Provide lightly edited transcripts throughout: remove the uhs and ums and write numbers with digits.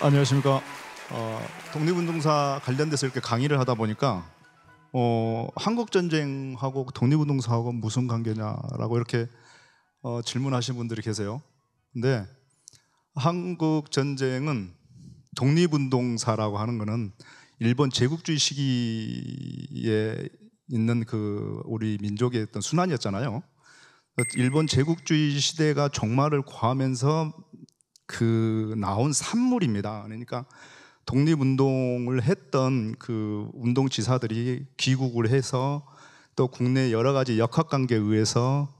안녕하십니까. 독립운동사 관련돼서 이렇게 강의를 하다 보니까 한국전쟁하고 독립운동사하고 무슨 관계냐라고 이렇게 질문하신 분들이 계세요. 근데 한국전쟁은 독립운동사라고 하는 거는 일본 제국주의 시기에 있는 그 우리 민족의 어떤 순환이었잖아요. 일본 제국주의 시대가 종말을 구하면서 그 나온 산물입니다. 그러니까 독립운동을 했던 그 운동지사들이 귀국을 해서 또 국내 여러 가지 역학관계에 의해서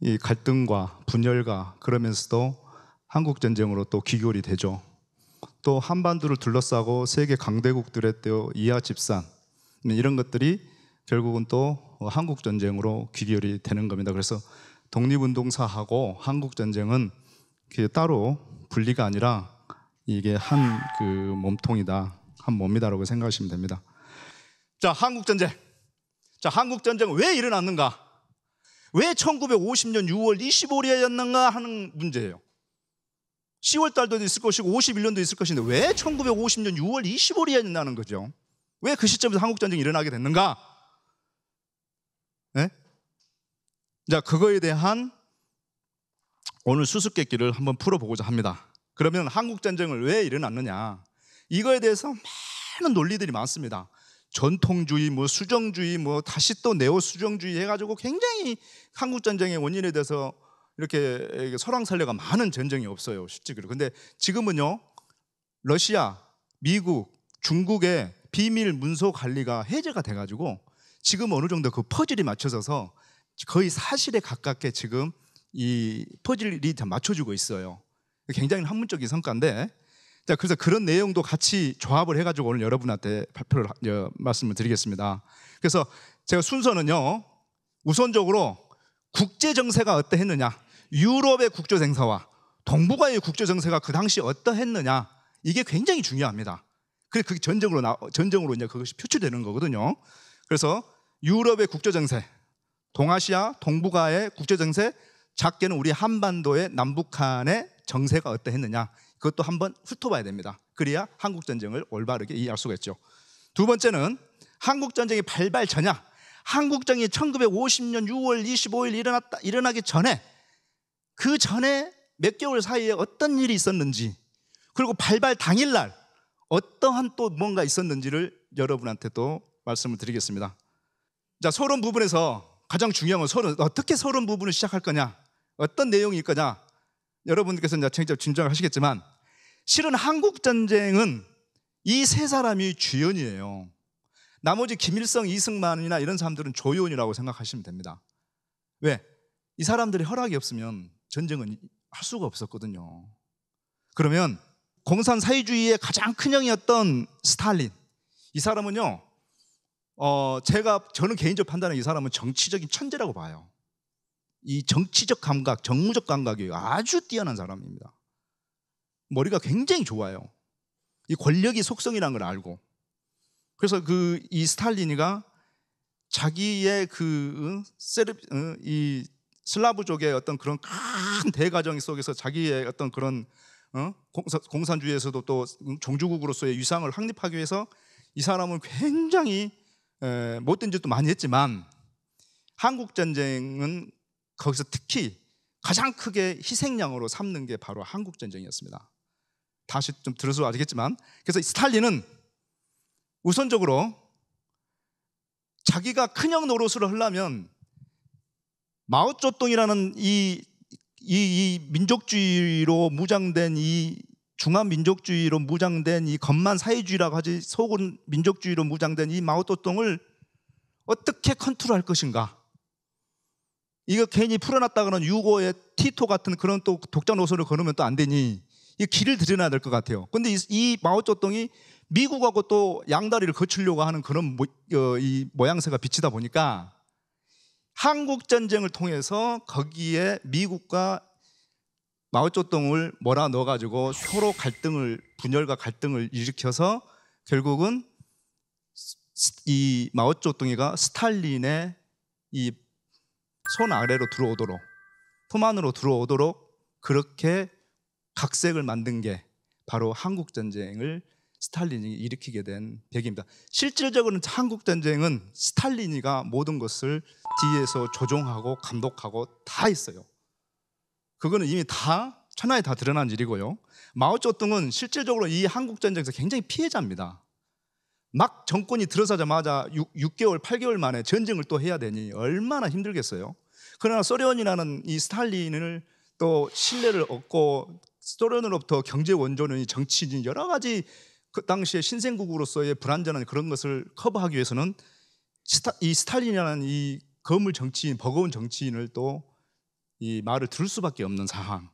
이 갈등과 분열과 그러면서도 한국전쟁으로 또 귀결이 되죠. 또 한반도를 둘러싸고 세계 강대국들의 또 이하 집산 이런 것들이 결국은 또 한국전쟁으로 귀결이 되는 겁니다. 그래서 독립운동사하고 한국전쟁은 따로 분리가 아니라 이게 한 그 몸통이다, 한 몸이다라고 생각하시면 됩니다. 자, 한국전쟁. 자, 한국전쟁은 왜 일어났는가? 왜 1950년 6월 25일이었는가 하는 문제예요. 10월 달도 있을 것이고 51년도 있을 것인데 왜 1950년 6월 25일이었냐는 거죠. 왜 그 시점에서 한국전쟁이 일어나게 됐는가? 네? 자, 그거에 대한 오늘 수수께끼를 한번 풀어보고자 합니다. 그러면 한국전쟁을 왜 일어났느냐? 이거에 대해서 많은 논리들이 많습니다. 전통주의, 수정주의, 다시 또 네오수정주의 해가지고 굉장히 한국전쟁의 원인에 대해서 이렇게 설왕설래가 많은 전쟁이 없어요, 실제로. 근데 지금은요, 러시아, 미국, 중국의 비밀 문서 관리가 해제가 돼가지고 지금 어느 정도 그 퍼즐이 맞춰져서 거의 사실에 가깝게 지금 이 퍼즐이 다 맞춰지고 있어요. 굉장히 학문적인 성과인데, 자, 그래서 그런 내용도 같이 조합을 해가지고 오늘 여러분한테 발표를 말씀을 드리겠습니다. 그래서 제가 순서는요, 우선적으로 국제 정세가 어떠했느냐, 유럽의 국제 정세와 동북아의 국제 정세가 그 당시 어떠했느냐, 이게 굉장히 중요합니다. 그게 전쟁으로 이제 그것이 표출되는 거거든요. 그래서 유럽의 국제 정세, 동아시아, 동북아의 국제 정세, 작게는 우리 한반도의 남북한의 정세가 어떠했느냐, 그것도 한번 훑어봐야 됩니다. 그래야 한국전쟁을 올바르게 이해할 수가 있죠. 두 번째는 한국전쟁이 발발 전야, 한국전쟁이 1950년 6월 25일 일어나기 전에, 그 전에 몇 개월 사이에 어떤 일이 있었는지, 그리고 발발 당일날 어떠한 또 뭔가 있었는지를 여러분한테 또 말씀을 드리겠습니다. 자, 서론 부분에서 가장 중요한 건 어떻게 서론 부분을 시작할 거냐, 어떤 내용일 거냐, 여러분들께서 이제 짐작을 하시겠지만 실은 한국전쟁은 이 세 사람이 주연이에요. 나머지 김일성, 이승만이나 이런 사람들은 조연이라고 생각하시면 됩니다. 왜? 이 사람들의 허락이 없으면 전쟁은 할 수가 없었거든요. 그러면 공산 사회주의의 가장 큰 형이었던 스탈린, 이 사람은요, 저는 개인적 판단에 이 사람은 정치적인 천재라고 봐요. 이 정치적 감각, 정무적 감각이 아주 뛰어난 사람입니다. 머리가 굉장히 좋아요. 이 권력이 속성이라는 걸 알고. 그래서 이 스탈린이가 자기의 이 슬라브족의 어떤 그런 큰 대가정 속에서 자기의 어떤 그런 공산주의에서도 또 종주국으로서의 위상을 확립하기 위해서 이 사람은 굉장히 못된 짓도 많이 했지만 한국전쟁은 거기서 특히 가장 크게 희생양으로 삼는 게 바로 한국전쟁이었습니다. 다시 좀 들어서 아시겠지만, 그래서 스탈린은 우선적으로 자기가 큰형 노릇을 하려면 마오쩌둥이라는 이 민족주의로 무장된, 이 중화민족주의로 무장된, 이 겉만 사회주의라고 하지 속은 민족주의로 무장된 이 마오쩌둥을 어떻게 컨트롤할 것인가. 이거 괜히 풀어놨다가는 유고의 티토 같은 그런 또 독자 노선을 걸으면 또 안 되니 이 길을 들여놔야 될 것 같아요. 그런데 이 마오쩌둥이 미국하고 또 양다리를 거치려고 하는 그런 이 모양새가 비치다 보니까 한국전쟁을 통해서 거기에 미국과 마오쩌둥을 몰아넣어가지고 서로 분열과 갈등을 일으켜서 결국은 이 마오쩌둥이가 스탈린의 이 손 아래로 들어오도록, 품 안으로 들어오도록 그렇게 각색을 만든 게 바로 한국 전쟁을 스탈린이 일으키게 된 배경입니다. 실질적으로는 한국 전쟁은 스탈린이가 모든 것을 뒤에서 조종하고 감독하고 다 했어요. 그거는 이미 다 천하에 다 드러난 일이고요. 마오쩌둥은 실질적으로 이 한국 전쟁에서 굉장히 피해자입니다. 막 정권이 들어서자마자 6개월, 8개월 만에 전쟁을 또 해야 되니 얼마나 힘들겠어요. 그러나 소련이라는 이 스탈린을 또 신뢰를 얻고 소련으로부터 경제 원조는 정치인 여러 가지 그 당시에 신생국으로서의 불완전한 그런 것을 커버하기 위해서는 이 스탈린이라는 이 거물 정치인, 버거운 정치인을 또 이 말을 들을 수밖에 없는 상황.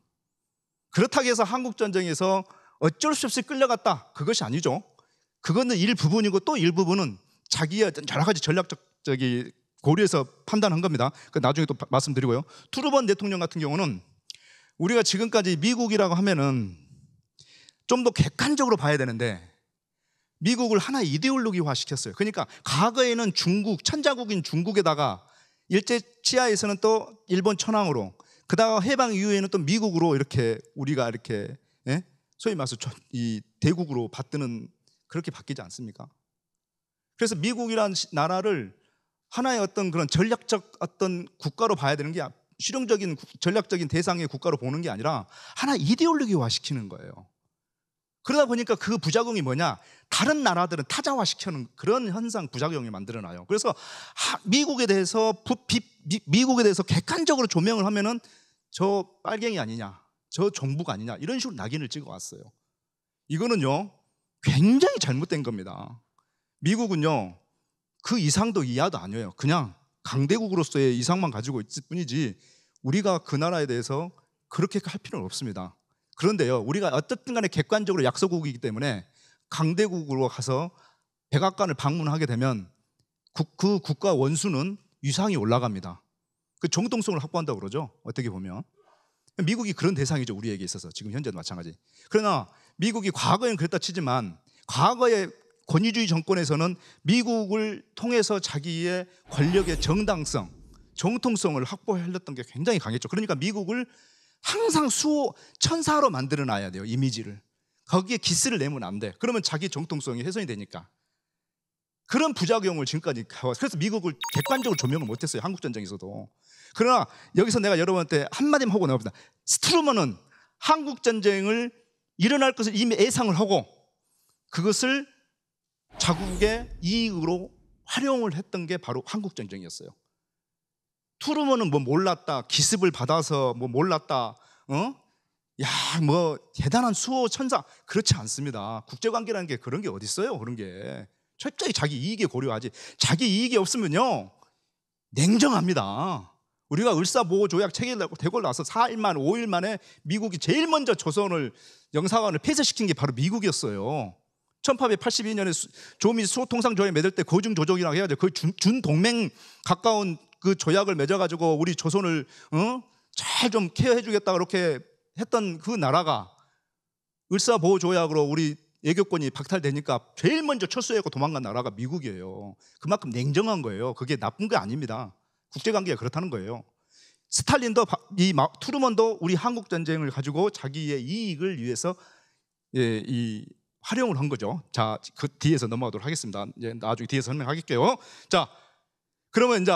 그렇다고 해서 한국 전쟁에서 어쩔 수 없이 끌려갔다, 그것이 아니죠. 그거는 일부분이고 또 일부분은 자기의 여러 가지 전략적 고려해서 판단한 겁니다. 나중에 또 말씀드리고요. 트루먼 대통령 같은 경우는 우리가 지금까지 미국이라고 하면은 좀 더 객관적으로 봐야 되는데 미국을 하나의 이데올로기화 시켰어요. 그러니까 과거에는 중국, 천자국인 중국에다가 일제 치하에서는 또 일본 천황으로, 그다가 해방 이후에는 또 미국으로 이렇게 우리가 이렇게 소위 말해서 이 대국으로 받드는, 그렇게 바뀌지 않습니까? 그래서 미국이라는 나라를 하나의 어떤 그런 전략적 어떤 국가로 봐야 되는 게, 실용적인 전략적인 대상의 국가로 보는 게 아니라 하나 이데올로기화 시키는 거예요. 그러다 보니까 그 부작용이 뭐냐, 다른 나라들은 타자화시키는 그런 현상, 부작용이 만들어놔요. 그래서 미국에 대해서 객관적으로 조명을 하면은 저 빨갱이 아니냐, 저 종북 아니냐, 이런 식으로 낙인을 찍어왔어요. 이거는요 굉장히 잘못된 겁니다. 미국은요 그 이상도 이하도 아니에요. 그냥 강대국으로서의 이상만 가지고 있을 뿐이지 우리가 그 나라에 대해서 그렇게 할 필요는 없습니다. 그런데요, 우리가 어쨌든 간에 객관적으로 약소국이기 때문에 강대국으로 가서 백악관을 방문하게 되면 그 국가 원수는 위상이 올라갑니다. 그 정통성을 확보한다고 그러죠, 어떻게 보면. 미국이 그런 대상이죠, 우리에게 있어서. 지금 현재도 마찬가지. 그러나 미국이 과거에는 그랬다 치지만 과거의 권위주의 정권에서는 미국을 통해서 자기의 권력의 정당성, 정통성을 확보하려던 게 굉장히 강했죠. 그러니까 미국을 항상 천사로 만들어 놔야 돼요, 이미지를. 거기에 기스를 내면 안 돼. 그러면 자기 정통성이 훼손이 되니까. 그런 부작용을 지금까지 해왔어요. 그래서 미국을 객관적으로 조명을 못했어요, 한국전쟁에서도. 그러나 여기서 내가 여러분한테 한마디만 하고 나옵니다. 트루먼은 한국전쟁을 일어날 것을 이미 예상을 하고 그것을 자국의 이익으로 활용을 했던 게 바로 한국전쟁이었어요. 트루먼은 뭐 몰랐다, 기습을 받아서 뭐 몰랐다, 대단한 수호 천사, 그렇지 않습니다. 국제관계라는 게 그런 게 어디 있어요? 그런 게 철저히 자기 이익에 고려하지. 자기 이익이 없으면요 냉정합니다. 우리가 을사보호조약 체결되고 나서 4일 만 5일 만에 미국이 제일 먼저 조선을, 영사관을 폐쇄시킨 게 바로 미국이었어요. 1882년에 조미 수호통상조약에 맺을 때 거중조정이라고 해야죠. 그 준동맹 가까운 그 조약을 맺어가지고 우리 조선을 잘 좀 케어해주겠다 그렇게 했던 그 나라가 을사보호조약으로 우리 애교권이 박탈되니까 제일 먼저 철수하고 도망간 나라가 미국이에요. 그만큼 냉정한 거예요. 그게 나쁜 게 아닙니다. 국제관계가 그렇다는 거예요. 스탈린도 트루먼도 우리 한국전쟁을 가지고 자기의 이익을 위해서 이 활용을 한 거죠. 자, 그 뒤에서 넘어가도록 하겠습니다. 이제 나중에 뒤에서 설명하겠게요. 자, 그러면 이제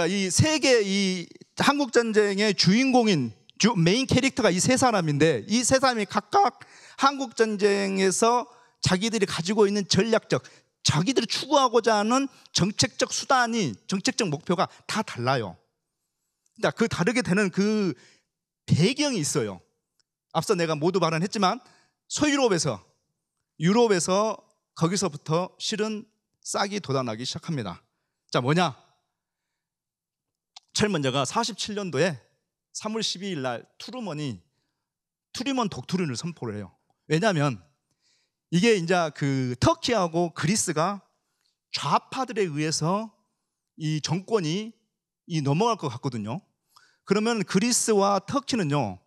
이 세계 이 한국 전쟁의 주인공인 메인 캐릭터가 이 세 사람인데, 이 세 사람이 각각 한국 전쟁에서 자기들이 가지고 있는 전략적, 자기들이 추구하고자 하는 정책적 수단이, 정책적 목표가 다 달라요. 그러니까 그 다르게 되는 그 배경이 있어요. 앞서 내가 모두 발언했지만 유럽에서 거기서부터 실은 싹이 돋아나기 시작합니다. 자, 뭐냐? 제일 먼저가 47년도에 3월 12일 날 트루먼 독트린을 선포를 해요. 왜냐하면 이게 이제 그 터키하고 그리스가 좌파들에 의해서 이 정권이 넘어갈 것 같거든요. 그러면 그리스와 터키는요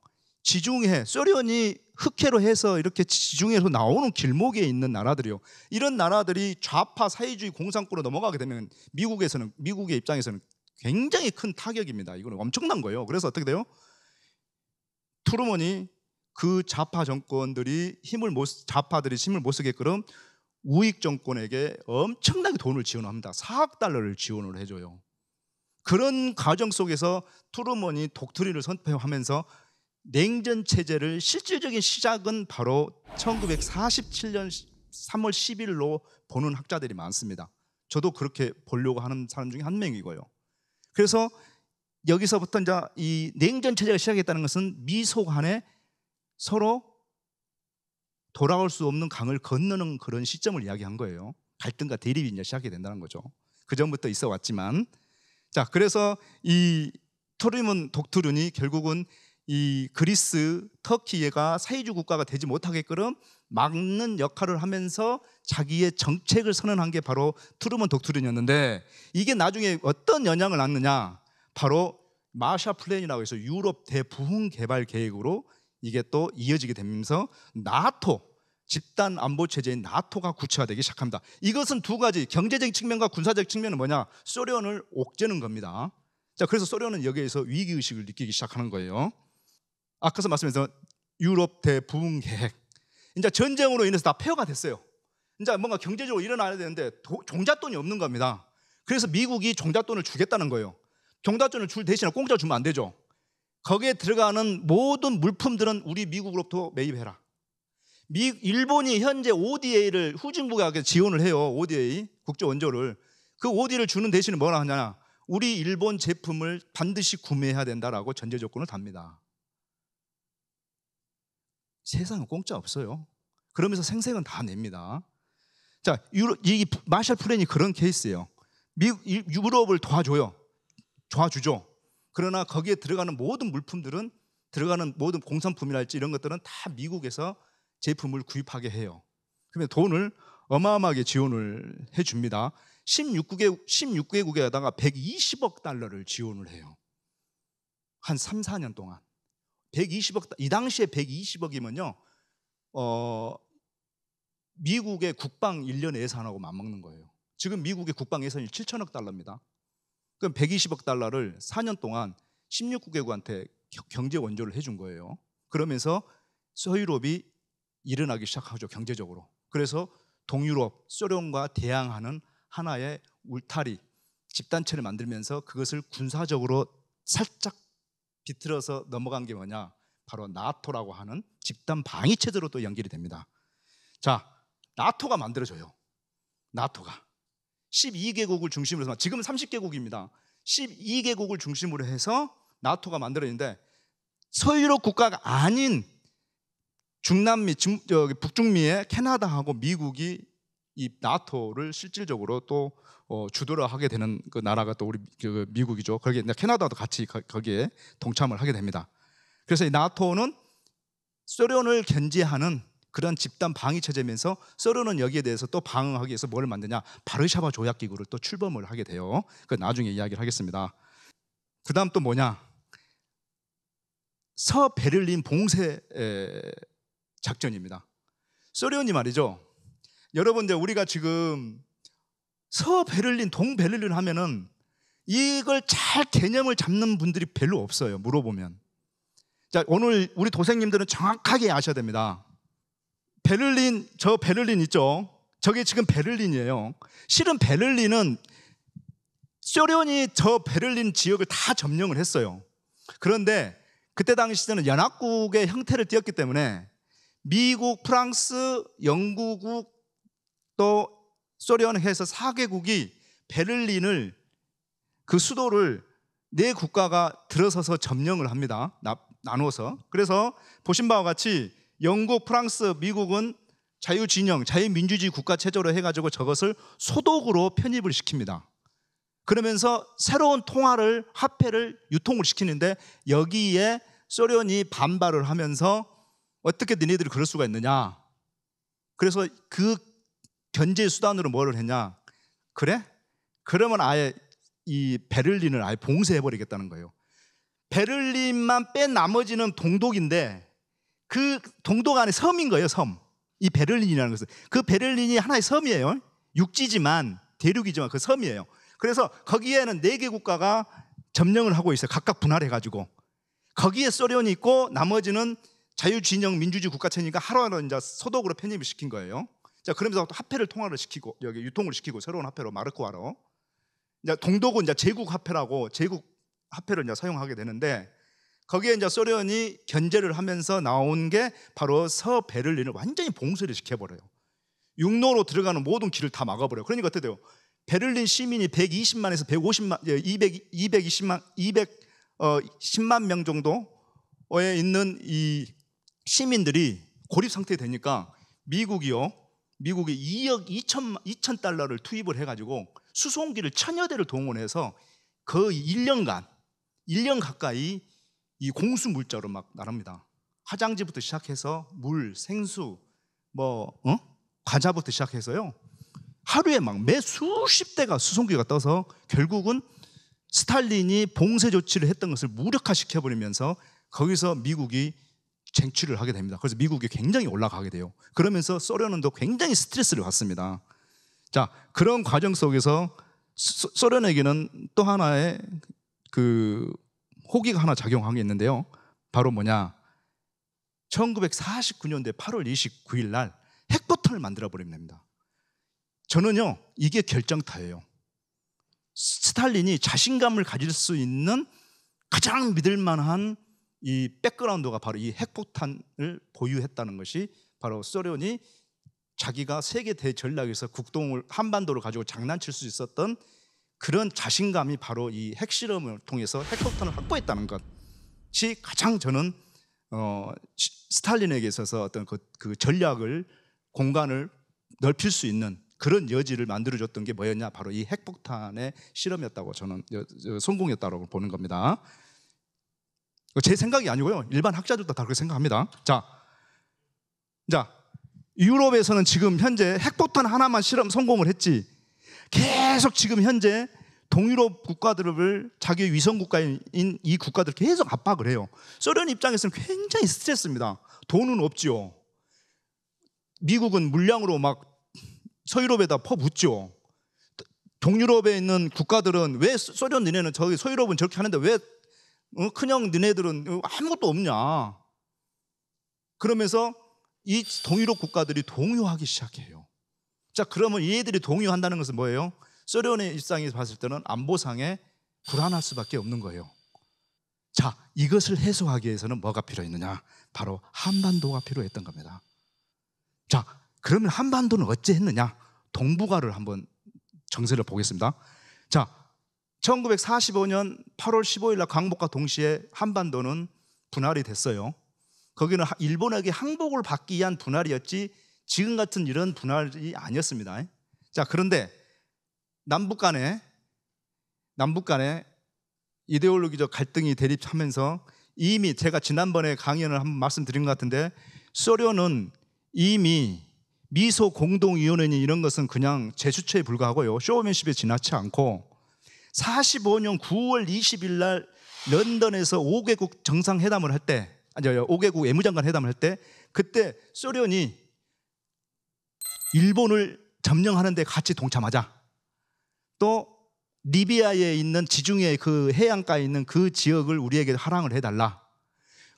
지중해, 소련이 흑해로 해서 이렇게 지중해로 나오는 길목에 있는 나라들이요. 이런 나라들이 좌파 사회주의 공산권으로 넘어가게 되면 미국의 입장에서는 굉장히 큰 타격입니다. 이거는 엄청난 거예요. 그래서 어떻게 돼요? 트루먼이 그 좌파 정권들이 좌파들이 힘을 못 쓰게끔 우익 정권에게 엄청나게 돈을 지원합니다. 4억 달러를 지원을 해줘요. 그런 과정 속에서 트루먼이 독트린을 선포하면서 냉전 체제를 실질적인 시작은 바로 1947년 3월 10일로 보는 학자들이 많습니다. 저도 그렇게 보려고 하는 사람 중에 한 명이고요. 그래서 여기서부터 이제 이 냉전 체제가 시작했다는 것은 미소 간에 서로 돌아올 수 없는 강을 건너는 그런 시점을 이야기한 거예요. 갈등과 대립이 이제 시작이 된다는 거죠. 그 전부터 있어 왔지만, 자, 그래서 이 트루먼 독트린이 결국은 이 그리스, 터키가 사회주의 국가가 되지 못하게끔 막는 역할을 하면서 자기의 정책을 선언한 게 바로 트루먼 독트린이었는데, 이게 나중에 어떤 영향을 낳느냐, 바로 마샬 플랜이라고 해서 유럽 대부흥 개발 계획으로 이게 또 이어지게 되면서 나토, 집단 안보 체제인 나토가 구체화되기 시작합니다. 이것은 두 가지, 경제적인 측면과 군사적 측면은 뭐냐, 소련을 옥죄는 겁니다. 자, 그래서 소련은 여기에서 위기의식을 느끼기 시작하는 거예요. 아까서 말씀드린 유럽 대부흥 계획, 이제 전쟁으로 인해서 다 폐허가 됐어요. 이제 뭔가 경제적으로 일어나야 되는데 종잣돈이 없는 겁니다. 그래서 미국이 종잣돈을 주겠다는 거예요. 종잣돈을 줄 대신에 공짜 주면 안 되죠. 거기에 들어가는 모든 물품들은 우리 미국으로부터 매입해라. 일본이 현재 ODA를 후진국에 지원을 해요. ODA, 국제 원조를. 그 ODA를 주는 대신에 뭐라 하냐, 우리 일본 제품을 반드시 구매해야 된다라고 전제 조건을 답니다. 세상은 공짜 없어요. 그러면서 생색은 다 냅니다. 자, 이 마샬 플랜이 그런 케이스예요. 유럽을 도와주죠. 그러나 거기에 들어가는 모든 물품들은, 들어가는 모든 공산품이랄지 이런 것들은 다 미국에서 제품을 구입하게 해요. 그러면 돈을 어마어마하게 지원을 해줍니다. 16개국에다가 120억 달러를 지원을 해요. 한 3, 4년 동안 120억, 이 당시에 120억이면요 미국의 국방 1년 예산하고 맞먹는 거예요. 지금 미국의 국방 예산이 7천억 달러입니다. 그럼 120억 달러를 4년 동안 16개국한테 경제 원조를 해준 거예요. 그러면서 서유럽이 일어나기 시작하죠, 경제적으로. 그래서 동유럽, 소련과 대항하는 하나의 울타리, 집단체를 만들면서 그것을 군사적으로 살짝 비틀어서 넘어간 게 뭐냐, 바로 나토라고 하는 집단 방위 체제로 또 연결이 됩니다. 자, 나토가 만들어져요. 나토가 12개국을 중심으로 해서, 지금 30개국입니다. 12개국을 중심으로 해서 나토가 만들어지는데, 서유럽 국가가 아닌 중남미, 북중미의 캐나다하고 미국이 이 나토를 실질적으로 또 주도를 하게 되는 그 나라가 또 우리 미국이죠. 거기에 캐나다도 같이 거기에 동참을 하게 됩니다. 그래서 이 나토는 소련을 견제하는 그런 집단 방위 체제면서, 소련은 여기에 대해서 또 방어하기 위해서 뭘 만드냐, 바르샤바 조약 기구를 또 출범을 하게 돼요. 그 나중에 이야기를 하겠습니다. 그 다음 또 뭐냐, 서베를린 봉쇄 작전입니다. 소련이 말이죠, 여러분들 우리가 지금 서베를린, 동베를린 하면은 이걸 잘 개념을 잡는 분들이 별로 없어요, 물어보면. 자, 오늘 우리 도생님들은 정확하게 아셔야 됩니다. 베를린, 저 베를린 있죠? 저게 지금 베를린이에요. 실은 베를린은 소련이 저 베를린 지역을 다 점령을 했어요. 그런데 그때 당시에는 연합국의 형태를 띄었기 때문에 미국, 프랑스, 영국, 또 소련 해서 4개국이 베를린을, 그 수도를 네 국가가 들어서서 점령을 합니다. 나눠서. 그래서 보신 바와 같이 영국, 프랑스, 미국은 자유진영, 자유민주주의 국가 체제로 해가지고 저것을 소독으로 편입을 시킵니다. 그러면서 새로운 통화를, 화폐를 유통을 시키는데, 여기에 소련이 반발을 하면서 어떻게 너희들이 그럴 수가 있느냐, 그래서 그 견제 수단으로 뭐를 했냐, 그래? 그러면 아예 이 베를린을 아예 봉쇄해버리겠다는 거예요. 베를린만 뺀 나머지는 동독인데, 그 동독 안에 섬인 거예요, 섬. 이 베를린이라는 것은. 그 베를린이 하나의 섬이에요. 육지지만, 대륙이지만 그 섬이에요. 그래서 거기에는 4개 국가가 점령을 하고 있어요. 각각 분할해가지고. 거기에 소련이 있고 나머지는 자유진영 민주주의 국가체니까 하루하루 이제 소독으로 편입을 시킨 거예요. 자, 그러면서 또 화폐를 통화를 시키고 여기 유통을 시키고 새로운 화폐로 마르크화로 이제 동독은 이제 제국 화폐라고 제국 화폐를 이제 사용하게 되는데 거기에 이제 소련이 견제를 하면서 나온 게 바로 서베를린을 완전히 봉쇄를 시켜버려요. 육로로 들어가는 모든 길을 다 막아버려요. 그러니까 어떻게 돼요? 베를린 시민이 120만에서 150만, 210만 명 정도에 있는 이 시민들이 고립 상태에 되니까 미국이 2억 2천 달러를 투입을 해가지고 수송기를 1000여 대를 동원해서 거의 1년 가까이 이 공수 물자로 막 나릅니다. 화장지부터 시작해서 물, 생수, 과자부터 시작해서요. 하루에 막 매 수십 대가 수송기가 떠서 결국은 스탈린이 봉쇄 조치를 했던 것을 무력화시켜버리면서 거기서 미국이 쟁취를 하게 됩니다. 그래서 미국이 굉장히 올라가게 돼요. 그러면서 소련은 또 굉장히 스트레스를 받습니다. 자, 그런 과정 속에서 소련에게는 또 하나의 그 호기가 하나 작용한 게 있는데요. 바로 뭐냐? 1949년대 8월 29일 날 핵폭탄을 만들어 버리면 됩니다. 저는요, 이게 결정타예요. 스탈린이 자신감을 가질 수 있는 가장 믿을 만한 이 백그라운드가 바로 이 핵폭탄을 보유했다는 것이 바로 소련이 자기가 세계 대전략에서 국동을 한반도를 가지고 장난칠 수 있었던 그런 자신감이 바로 이 핵실험을 통해서 핵폭탄을 확보했다는 것이 가장 저는 스탈린에게 있어서 어떤 그 전략을 공간을 넓힐 수 있는 그런 여지를 만들어줬던 게 뭐였냐? 바로 이 핵폭탄의 실험이었다고 저는 성공이었다고 보는 겁니다. 제 생각이 아니고요. 일반 학자들도 다 그렇게 생각합니다. 자, 유럽에서는 지금 현재 핵폭탄 하나만 실험 성공을 했지 계속 지금 현재 동유럽 국가들을 자기 위성 국가인 이 국가들 계속 압박을 해요. 소련 입장에서는 굉장히 스트레스입니다. 돈은 없지요. 미국은 물량으로 막 서유럽에다 퍼붓죠. 동유럽에 있는 국가들은 왜 소련 너네는 저기 서유럽은 저렇게 하는데 왜 그냥 너네들은 아무것도 없냐? 그러면서 이 동유럽 국가들이 동요하기 시작해요. 자, 그러면 얘들이 동요한다는 것은 뭐예요? 소련의 입장에서 봤을 때는 안보상에 불안할 수밖에 없는 거예요. 자, 이것을 해소하기 위해서는 뭐가 필요했느냐? 바로 한반도가 필요했던 겁니다. 자, 그러면 한반도는 어찌 했느냐? 동북아를 한번 정세를 보겠습니다. 자, 1945년 8월 15일 날 광복과 동시에 한반도는 분할이 됐어요. 거기는 일본에게 항복을 받기 위한 분할이었지 지금 같은 이런 분할이 아니었습니다. 자, 그런데 남북 간에 이데올로기적 갈등이 대립하면서 이미 제가 지난번에 강연을 한번 말씀드린 것 같은데 소련은 이미 미소 공동위원회니 이런 것은 그냥 제수처에 불과하고요. 쇼맨십에 지나치 않고 45년 9월 20일 날 런던에서 5개국 정상회담을 할 때, 5개국 외무장관 회담을 할 때 그때 소련이 일본을 점령하는 데 같이 동참하자. 또 리비아에 있는 지중해 그 해안가에 있는 그 지역을 우리에게 할항을 해달라.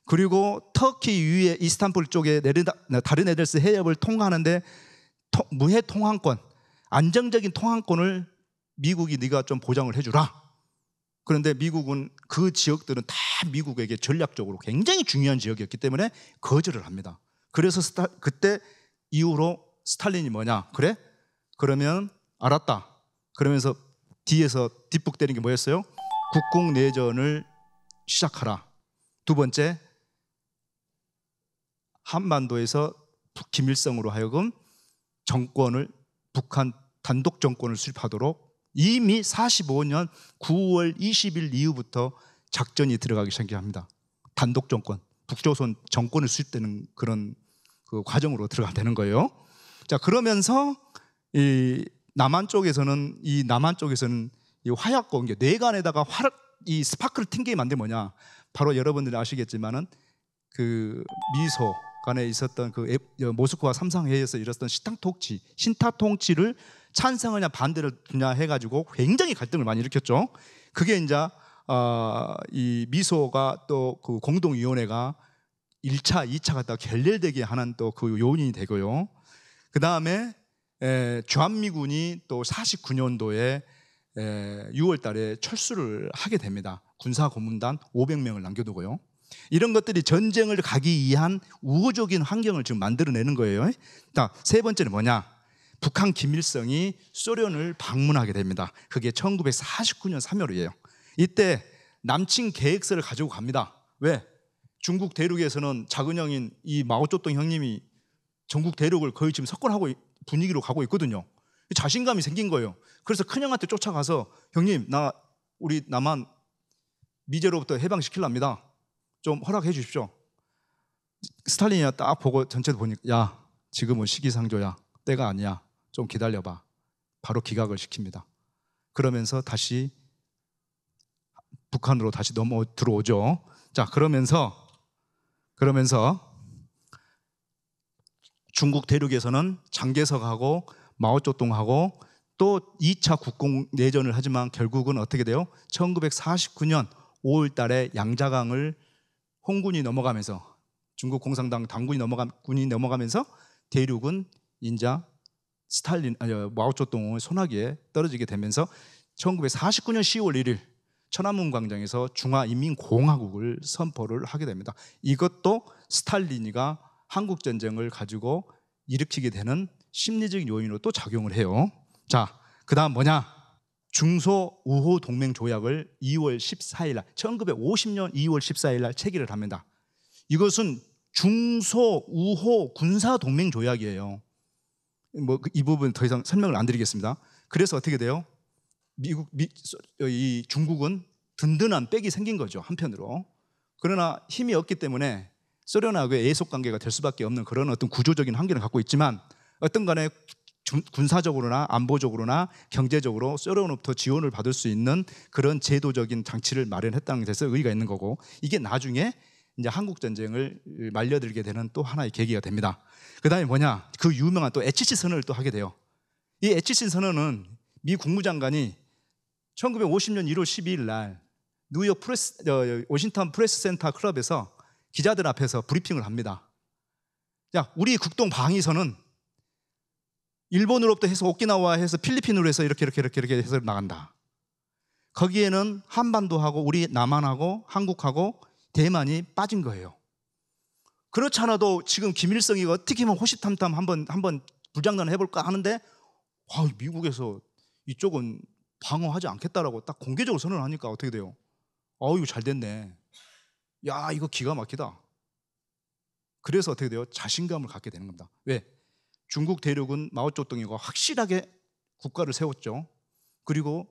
그리고 터키 위에 이스탄불 쪽에 다르네데스 해협을 통과하는데 무해 통항권, 안정적인 통항권을 미국이 네가 좀 보장을 해주라. 그런데 미국은 그 지역들은 다 미국에게 전략적으로 굉장히 중요한 지역이었기 때문에 거절을 합니다. 그래서 그때 이후로 스탈린이 뭐냐? 그래? 그러면 알았다. 그러면서 뒤에서 뒷북 때린 게 뭐였어요? 국공내전을 시작하라. 두 번째, 한반도에서 김일성으로 하여금 정권을 북한 단독 정권을 수립하도록 이미 45년 9월 20일 이후부터 작전이 들어가기 시작합니다. 단독 정권, 북조선 정권을 수립되는 그런 그 과정으로 들어가게 되는 거예요. 자, 그러면서 이 남한 쪽에서는 이 화약고 뇌관에다가 이 스파크를 튕기게 만든 뭐냐? 바로 여러분들이 아시겠지만은 그 미소 간에 있었던 그 모스크바 삼상회의에서 일었던 신타통치를 찬성하냐 반대를 두냐 해가지고 굉장히 갈등을 많이 일으켰죠. 그게 이제 이 미소가 또 그 공동위원회가 1차, 2차 갖다가 결렬되게 하는 또 그 요인이 되고요. 그 다음에 주한미군이 또 49년도에 6월 달에 철수를 하게 됩니다. 군사 고문단 500명을 남겨두고요. 이런 것들이 전쟁을 가기 위한 우호적인 환경을 지금 만들어내는 거예요. 자, 세 번째는 뭐냐? 북한 김일성이 소련을 방문하게 됩니다. 그게 1949년 3월이에요. 이때 남친 계획서를 가지고 갑니다. 왜? 중국 대륙에서는 작은 형인 이 마오쩌둥 형님이 전국 대륙을 거의 지금 석권하고 분위기로 가고 있거든요. 자신감이 생긴 거예요. 그래서 큰형한테 쫓아가서 형님, 우리 남한 미제로부터 해방시키랍니다. 좀 허락해 주십시오. 스탈린이 딱 보고 전체도 보니까 야, 지금은 시기상조야. 때가 아니야. 좀 기다려봐. 바로 기각을 시킵니다. 그러면서 다시 북한으로 다시 들어오죠. 자, 그러면서 중국 대륙에서는 장개석하고 마오쩌둥하고 또 2차 국공 내전을 하지만 결국은 어떻게 돼요? 1949년 5월 달에 양자강을 홍군이 넘어가면서 중국 공산당 당군이 넘어가면서 대륙은 인자 마오쩌둥의 손아귀에 떨어지게 되면서 1949년 10월 1일 천안문 광장에서 중화인민공화국을 선포를 하게 됩니다. 이것도 스탈린이가 한국전쟁을 가지고 일으키게 되는 심리적인 요인으로 또 작용을 해요. 자, 그 다음 뭐냐? 중소우호 동맹조약을 2월 14일 날 1950년 2월 14일 날 체결을 합니다. 이것은 중소우호 군사동맹조약이에요. 이 부분 더 이상 설명을 안 드리겠습니다. 그래서 어떻게 돼요? 이 중국은 든든한 백이 생긴 거죠, 한편으로. 그러나 힘이 없기 때문에 소련하고의 애속 관계가 될 수밖에 없는 그런 어떤 구조적인 한계를 갖고 있지만 어떤 간에 군사적으로나 안보적으로나 경제적으로 소련으로부터 지원을 받을 수 있는 그런 제도적인 장치를 마련했다는 데서 의의가 있는 거고, 이게 나중에 이제 한국 전쟁을 말려들게 되는 또 하나의 계기가 됩니다. 그다음에 뭐냐? 그 유명한 또 HC 선언을 또 하게 돼요. 이 HC 선언은 미 국무장관이 1950년 1월 12일 날 뉴욕 워싱턴 프레스 센터 클럽에서 기자들 앞에서 브리핑을 합니다. 자, 우리 국동 방위선은 일본으로부터 해서 오키나와 해서 필리핀으로 해서 이렇게 해서 나간다. 거기에는 한반도하고 우리 남한하고 한국하고 대만이 빠진 거예요. 그렇지 않아도 지금 김일성이 어떻게 하면 호시탐탐 한번 불장난 해볼까 하는데 미국에서 이쪽은 방어하지 않겠다라고 딱 공개적으로 선언을 하니까 어떻게 돼요? 이거 잘 됐네. 야, 이거 기가 막히다. 그래서 어떻게 돼요? 자신감을 갖게 되는 겁니다. 왜? 중국 대륙은 마오쩌둥이가 확실하게 국가를 세웠죠. 그리고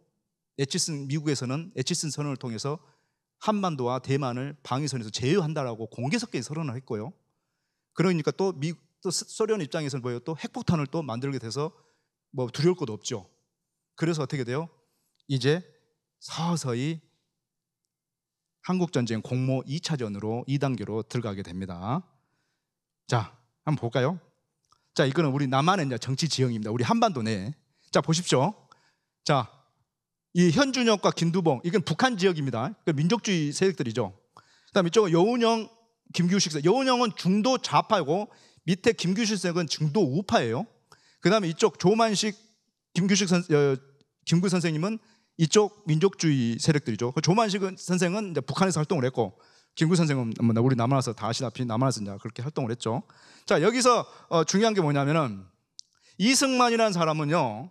미국에서는 에치슨 선언을 통해서 한반도와 대만을 방위선에서 제외한다라고 공개적인 선언을 했고요. 그러니까 또 소련 입장에서는 뭐예요? 또 핵폭탄을 또 만들게 돼서 뭐 두려울 것도 없죠. 그래서 어떻게 돼요? 이제 서서히 한국전쟁 공모 2차전으로 2단계로 들어가게 됩니다. 자, 한번 볼까요? 자, 이거는 우리 남한의 이제 정치 지형입니다. 우리 한반도 내에. 자, 보십시오. 자, 이 현준혁과 김두봉, 이건 북한 지역입니다. 그러니까 민족주의 세력들이죠. 그다음 이쪽은 여운형, 김규식. 여운형은 중도 좌파이고 밑에 김규식 세력은 중도 우파예요. 그다음에 이쪽 조만식, 김구 선생님은 이쪽 민족주의 세력들이죠. 조만식 선생은 이제 북한에서 활동을 했고, 김구 선생은 우리 남한에서 다 아시다시피 남한에서 이제 그렇게 활동을 했죠. 자, 여기서 중요한 게 뭐냐면은 이승만이라는 사람은요,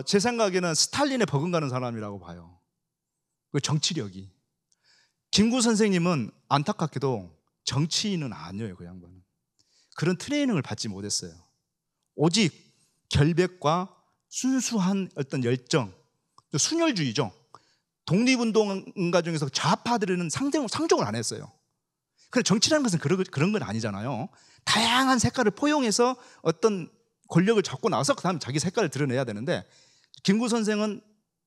제 생각에는 스탈린에 버금가는 사람이라고 봐요. 그 정치력이. 김구 선생님은 안타깝게도 정치인은 아니에요. 그 양반은 그런 트레이닝을 받지 못했어요. 오직 결백과 순수한 어떤 열정, 순혈주의죠. 독립운동가 중에서 좌파들은 상종을 안 했어요. 그런데 정치라는 것은 그런 건 아니잖아요. 다양한 색깔을 포용해서 어떤 권력을 잡고 나서 그 다음에 자기 색깔을 드러내야 되는데, 김구 선생은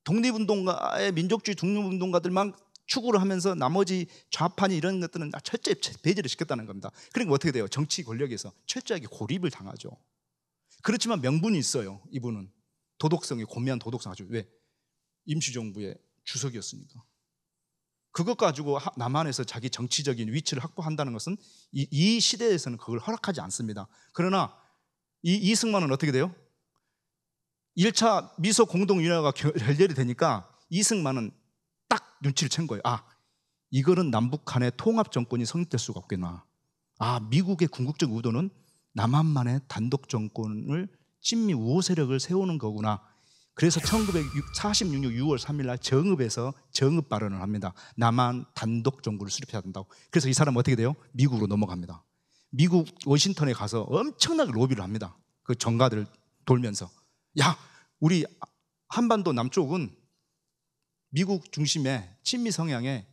독립운동가의 민족주의 독립운동가들만 추구를 하면서 나머지 좌파니 이런 것들은 철저히 배제를 시켰다는 겁니다. 그러니까 어떻게 돼요? 정치 권력에서 철저하게 고립을 당하죠. 그렇지만 명분이 있어요. 이분은 고미한 도덕성 아주. 왜? 임시정부의 주석이었으니까. 그것 가지고 남한에서 자기 정치적인 위치를 확보한다는 것은 이 시대에서는 그걸 허락하지 않습니다. 그러나 이승만은 어떻게 돼요? 1차 미소 공동위원회가 결렬이 되니까 이승만은 딱 눈치를 챈 거예요. 이거는 남북 간의 통합 정권이 성립될 수가 없겠나. 미국의 궁극적 의도는 남한만의 단독 정권을 친미 우호 세력을 세우는 거구나. 그래서 1946년 6월 3일 날 정읍에서 정읍 발언을 합니다. 남한 단독 정부를 수립해야 된다고. 그래서 이 사람은 어떻게 돼요? 미국으로 넘어갑니다. 미국 워싱턴에 가서 엄청나게 로비를 합니다. 그 정가들 돌면서 우리 한반도 남쪽은 미국 중심의 친미 성향의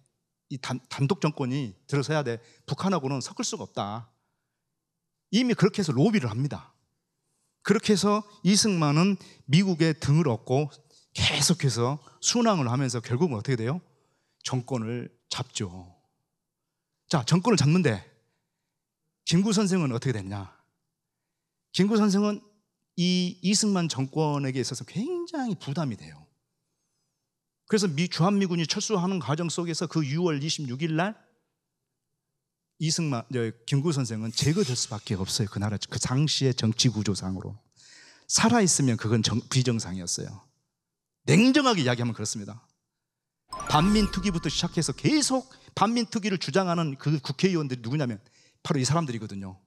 이 단독 정권이 들어서야 돼. 북한하고는 섞을 수가 없다. 이미 그렇게 해서 로비를 합니다. 그렇게 해서 이승만은 미국의 등을 얻고 계속해서 순항을 하면서 결국은 어떻게 돼요? 정권을 잡죠. 자, 정권을 잡는데 김구 선생은 어떻게 됐냐? 김구 선생은 이 이승만 정권에게 있어서 굉장히 부담이 돼요. 그래서 주한미군이 철수하는 과정 속에서 그 6월 26일 날 김구 선생은 제거될 수밖에 없어요. 그 나라 그 당시의 정치 구조상으로 살아있으면 그건 비정상이었어요. 냉정하게 이야기하면 그렇습니다. 반민특위부터 시작해서 계속 반민특위를 주장하는 그 국회의원들이 누구냐면 바로 이 사람들이거든요.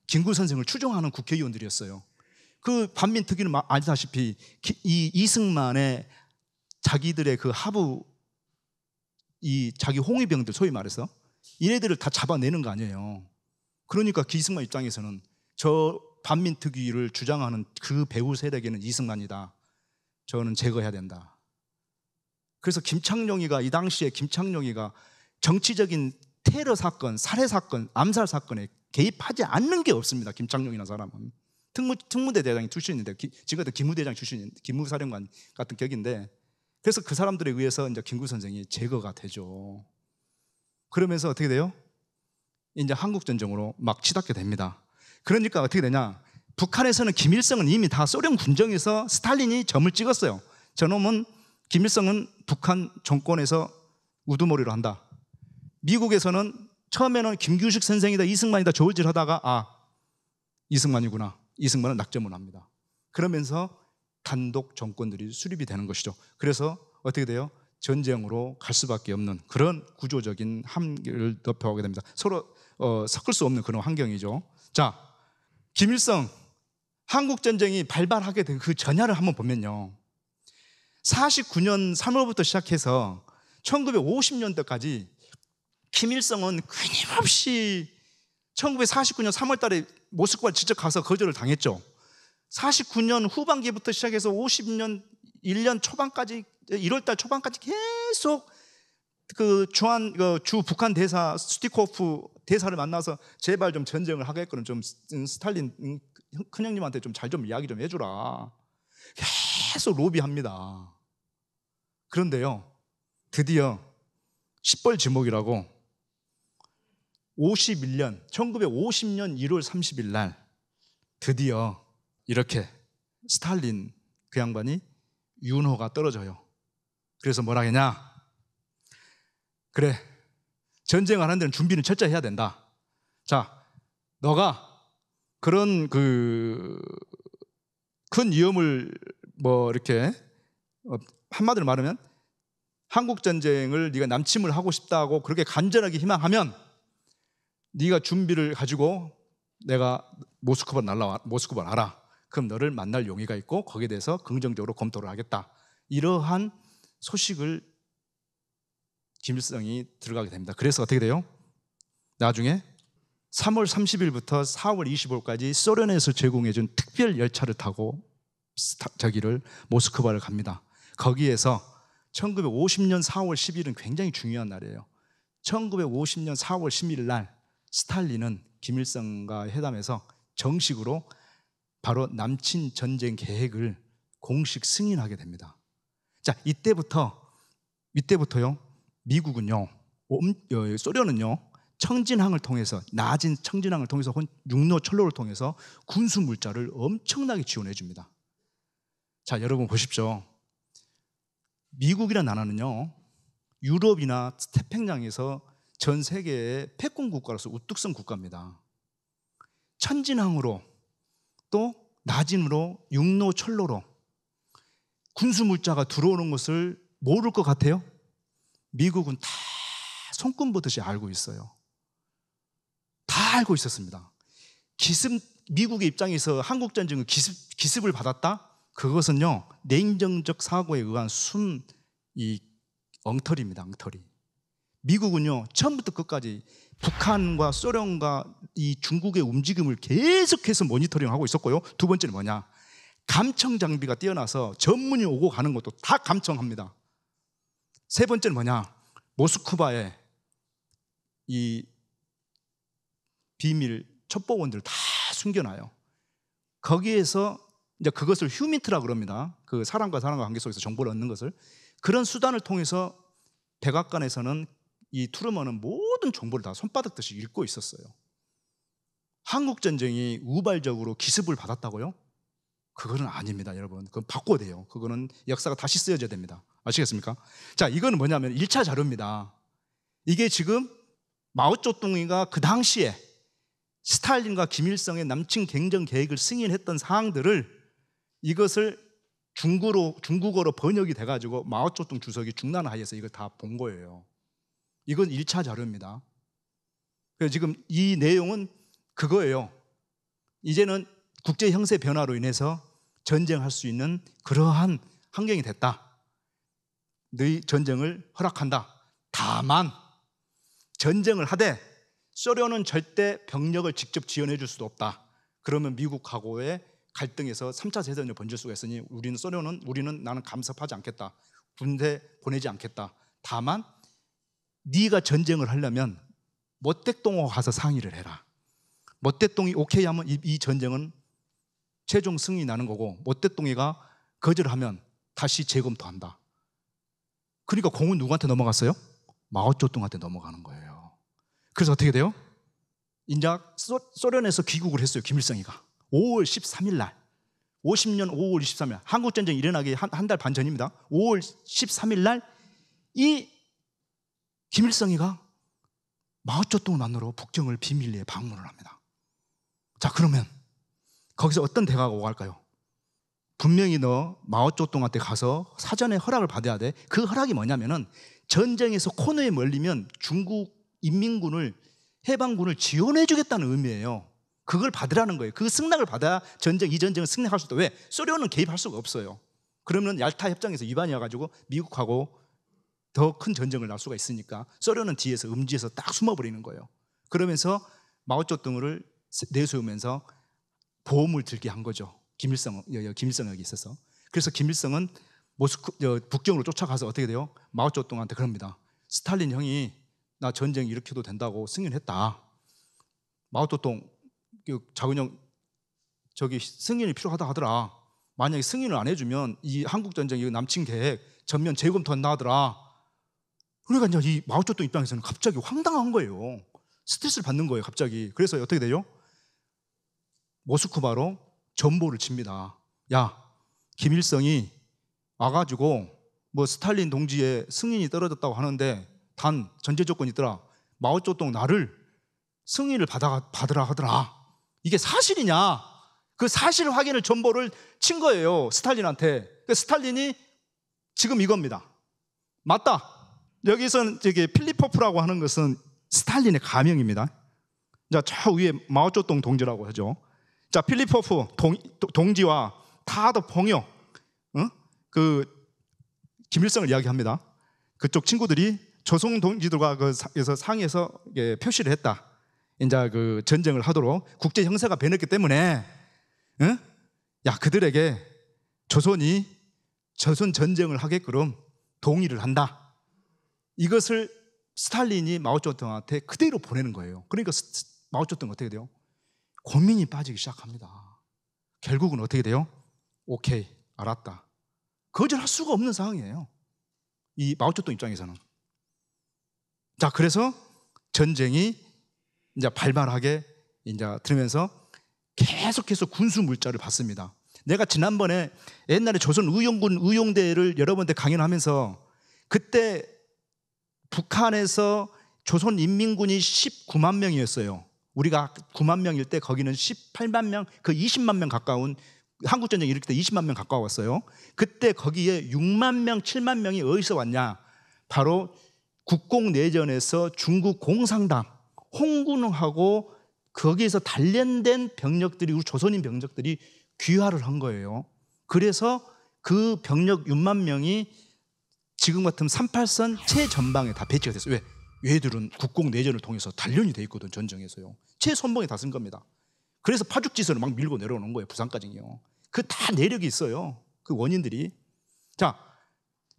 김구 선생을 추종하는 국회의원들이었어요. 그 반민특위는 아시다시피 이 이승만의 자기들의 그 하부 자기 홍위병들 소위 말해서 얘네들을 다 잡아내는 거 아니에요. 그러니까 이승만 입장에서는 저 반민특위를 주장하는 그 배후 세력에는 이승만이다. 저는 제거해야 된다. 그래서 이 당시에 김창룡이가 정치적인 테러 사건, 살해 사건, 암살 사건에 개입하지 않는 게 없습니다. 김창룡이라는 사람은 특무대 대장이 출신인데 지금도 기무대장 출신, 기무사령관 같은 격인데 그래서 그 사람들에 의해서 이제 김구 선생이 제거가 되죠. 그러면서 어떻게 돼요? 이제 한국전쟁으로 막 치닫게 됩니다. 그러니까 어떻게 되냐? 북한에서는 김일성은 이미 다 소련 군정에서 스탈린이 점을 찍었어요. 저놈은 김일성은 북한 정권에서 우두머리로 한다. 미국에서는 처음에는 김규식 선생이다, 이승만이다 저울질 하다가 이승만이구나. 이승만은 낙점을 합니다. 그러면서 단독 정권들이 수립이 되는 것이죠. 그래서 어떻게 돼요? 전쟁으로 갈 수밖에 없는 그런 구조적인 한계를 덮여가게 됩니다. 서로 섞을 수 없는 그런 환경이죠. 자, 김일성 한국전쟁이 발발하게 된 그 전야를 한번 보면요, 49년 3월부터 시작해서 1950년대까지 김일성은 끊임없이 1949년 3월 달에 모스크바를 직접 가서 거절을 당했죠. 49년 후반기부터 시작해서 50년 1년 초반까지 1월 달 초반까지 계속 주 북한 대사 스티코프 대사를 만나서 제발 좀 전쟁을 하겠거든, 좀 스탈린 큰형님한테 좀 잘 좀 이야기 좀 해주라. 계속 로비합니다. 그런데요, 드디어 십벌 지목이라고 1950년 1월 30일 날 드디어 이렇게 스탈린 그 양반이 윤호가 떨어져요. 그래서 뭐라 했냐? 그래, 전쟁을 하는 데는 준비는 철저히 해야 된다. 자, 너가 그런 큰 위험을 이렇게 한마디로 말하면 한국 전쟁을 네가 남침을 하고 싶다고 그렇게 간절하게 희망하면 네가 준비를 가지고 내가 모스크바로 날아. 그럼 너를 만날 용의가 있고 거기에 대해서 긍정적으로 검토를 하겠다. 이러한 소식을 김일성이 들어가게 됩니다. 그래서 어떻게 돼요? 나중에 3월 30일부터 4월 25일까지 소련에서 제공해준 특별 열차를 타고 모스크바를 갑니다. 거기에서 1950년 4월 10일은 굉장히 중요한 날이에요. 1950년 4월 10일 날 스탈린은 김일성과 회담해서 정식으로 바로 남친 전쟁 계획을 공식 승인하게 됩니다. 자, 이때부터요, 미국은요, 소련은요, 청진항을 통해서, 낮은 청진항을 통해서 육로 철로를 통해서 군수 물자를 엄청나게 지원해 줍니다. 자, 여러분 보십시오. 미국이라는 나라는요, 유럽이나 태평양에서 전 세계의 패권 국가로서 우뚝 선 국가입니다. 천진항으로 또 나진으로 육로 철로로 군수물자가 들어오는 것을 모를 것 같아요? 미국은 다 손금 보듯이 알고 있어요. 다 알고 있었습니다. 미국의 입장에서 한국전쟁은 기습을 받았다? 그것은요, 냉정적 사고에 의한 엉터리입니다. 엉터리. 미국은요, 처음부터 끝까지 북한과 소련과 이 중국의 움직임을 계속해서 모니터링하고 있었고요. 두 번째는 뭐냐? 감청 장비가 뛰어나서 전문이 오고 가는 것도 다 감청합니다. 세 번째는 뭐냐? 모스크바에 이 비밀 첩보원들을 다 숨겨놔요. 거기에서 이제 그것을 휴민트라 그럽니다. 그 사람과 사람과 관계 속에서 정보를 얻는 것을. 그런 수단을 통해서 백악관에서는 이 트루먼은 모든 정보를 다 손바닥듯이 읽고 있었어요. 한국전쟁이 우발적으로 기습을 받았다고요? 그거는 아닙니다, 여러분. 그건 바꿔야 돼요. 그거는 역사가 다시 쓰여져야 됩니다. 아시겠습니까? 자, 이거는 뭐냐면 1차 자료입니다. 이게 지금 마오쩌둥이가 그 당시에 스탈린과 김일성의 남친 경정 계획을 승인했던 사항들을 이것을 중국어로 번역이 돼가지고 마오쩌둥 주석이 중난하에서 이걸 다 본 거예요. 이건 1차 자료입니다. 그래서 지금 이 내용은 그거예요. 이제는 국제 형세 변화로 인해서 전쟁할 수 있는 그러한 환경이 됐다. 너희 전쟁을 허락한다. 다만 전쟁을 하되 소련은 절대 병력을 직접 지원해 줄 수도 없다. 그러면 미국하고의 갈등에서 3차 세전이 번질 수가 있으니 나는 간섭하지 않겠다. 군대 보내지 않겠다. 다만 네가 전쟁을 하려면 모택동하고 가서 상의를 해라. 모택동이 오케이 하면 이 전쟁은 최종 승인이 나는 거고, 모택동이가 거절하면 다시 재검토한다. 그러니까 공은 누구한테 넘어갔어요? 마오쩌둥한테 넘어가는 거예요. 그래서 어떻게 돼요? 이제 소련에서 귀국을 했어요. 김일성이가 5월 13일 날, 50년 5월 23일, 한국전쟁이 일어나기 한 달 반 전입니다. 5월 13일 날 이 김일성이가 마오쩌둥을 만나러 북경을 비밀리에 방문을 합니다. 자, 그러면 거기서 어떤 대화가 오갈까요? 분명히 너 마오쩌둥한테 가서 사전에 허락을 받아야 돼. 그 허락이 뭐냐면은 전쟁에서 코너에 몰리면 중국 인민군을, 해방군을 지원해 주겠다는 의미예요. 그걸 받으라는 거예요. 그 승낙을 받아야 이 전쟁을 승리할 수 있다. 왜? 소련은 개입할 수가 없어요. 그러면 얄타 협정에서 위반이어가지고 미국하고 더 큰 전쟁을 날 수가 있으니까 소련은 뒤에서 음지에서 딱 숨어버리는 거예요. 그러면서 마오쩌둥을 내세우면서 보험을 들게 한 거죠. 김일성에게 있어서. 그래서 김일성은 북경으로 쫓아가서 어떻게 돼요? 마오쩌둥한테 그럽니다. 스탈린 형이 나 전쟁 일으켜도 된다고 승인했다. 마오쩌둥 자근형 저기 승인이 필요하다 하더라. 만약에 승인을 안 해주면 이 한국전쟁 남친 계획 전면 재검토한다 하더라. 그러니까 이제 이 마오쩌둥 입장에서는 갑자기 황당한 거예요. 스트레스를 받는 거예요, 갑자기. 그래서 어떻게 돼요? 모스크바로 전보를 칩니다. 야, 김일성이 와가지고 뭐 스탈린 동지의 승인이 떨어졌다고 하는데 단 전제 조건이 있더라. 마오쩌둥 나를 승인을 받으라 하더라. 이게 사실이냐? 그 사실 확인을 전보를 친 거예요, 스탈린한테. 스탈린이 지금 이겁니다. 맞다. 여기서는 필리포프라고 하는 것은 스탈린의 가명입니다. 자, 저 위에 마오쩌둥 동지라고 하죠. 자, 필리포프 동지와 타더 펑요, 그 김일성을 이야기합니다. 그쪽 친구들이 조선 동지들과 그래서 상의해서 표시를 했다. 이제 그 전쟁을 하도록 국제 형사가 변했기 때문에, 야, 그들에게 조선이 조선 전쟁을 하게끔 동의를 한다. 이것을 스탈린이 마오쩌둥한테 그대로 보내는 거예요. 그러니까 마오쩌둥은 어떻게 돼요? 고민이 빠지기 시작합니다. 결국은 어떻게 돼요? 오케이, 알았다. 거절할 수가 없는 상황이에요, 이 마오쩌둥 입장에서는. 자, 그래서 전쟁이 이제 발발하게 이제 들으면서 계속해서 군수 물자를 받습니다. 내가 지난번에 옛날에 조선 의용군 의용대를 여러 번째 강연하면서 그때 북한에서 조선인민군이 19만 명이었어요. 우리가 9만 명일 때 거기는 18만 명, 그 20만 명 가까운, 한국전쟁이 일으킬 때 20만 명 가까웠어요. 그때 거기에 6만 명, 7만 명이 어디서 왔냐? 바로 국공내전에서 중국 공산당, 홍군하고 거기에서 단련된 병력들이, 우리 조선인 병력들이 귀화를 한 거예요. 그래서 그 병력 6만 명이 지금 같은 38선 최전방에 다 배치가 됐어요. 왜? 얘들은 국공내전을 통해서 단련이 돼 있거든. 전쟁에서요. 최선봉에 다 쓴 겁니다. 그래서 파죽지선을 막 밀고 내려오는 거예요. 부산까지요. 그 다 내력이 있어요. 그 원인들이. 자,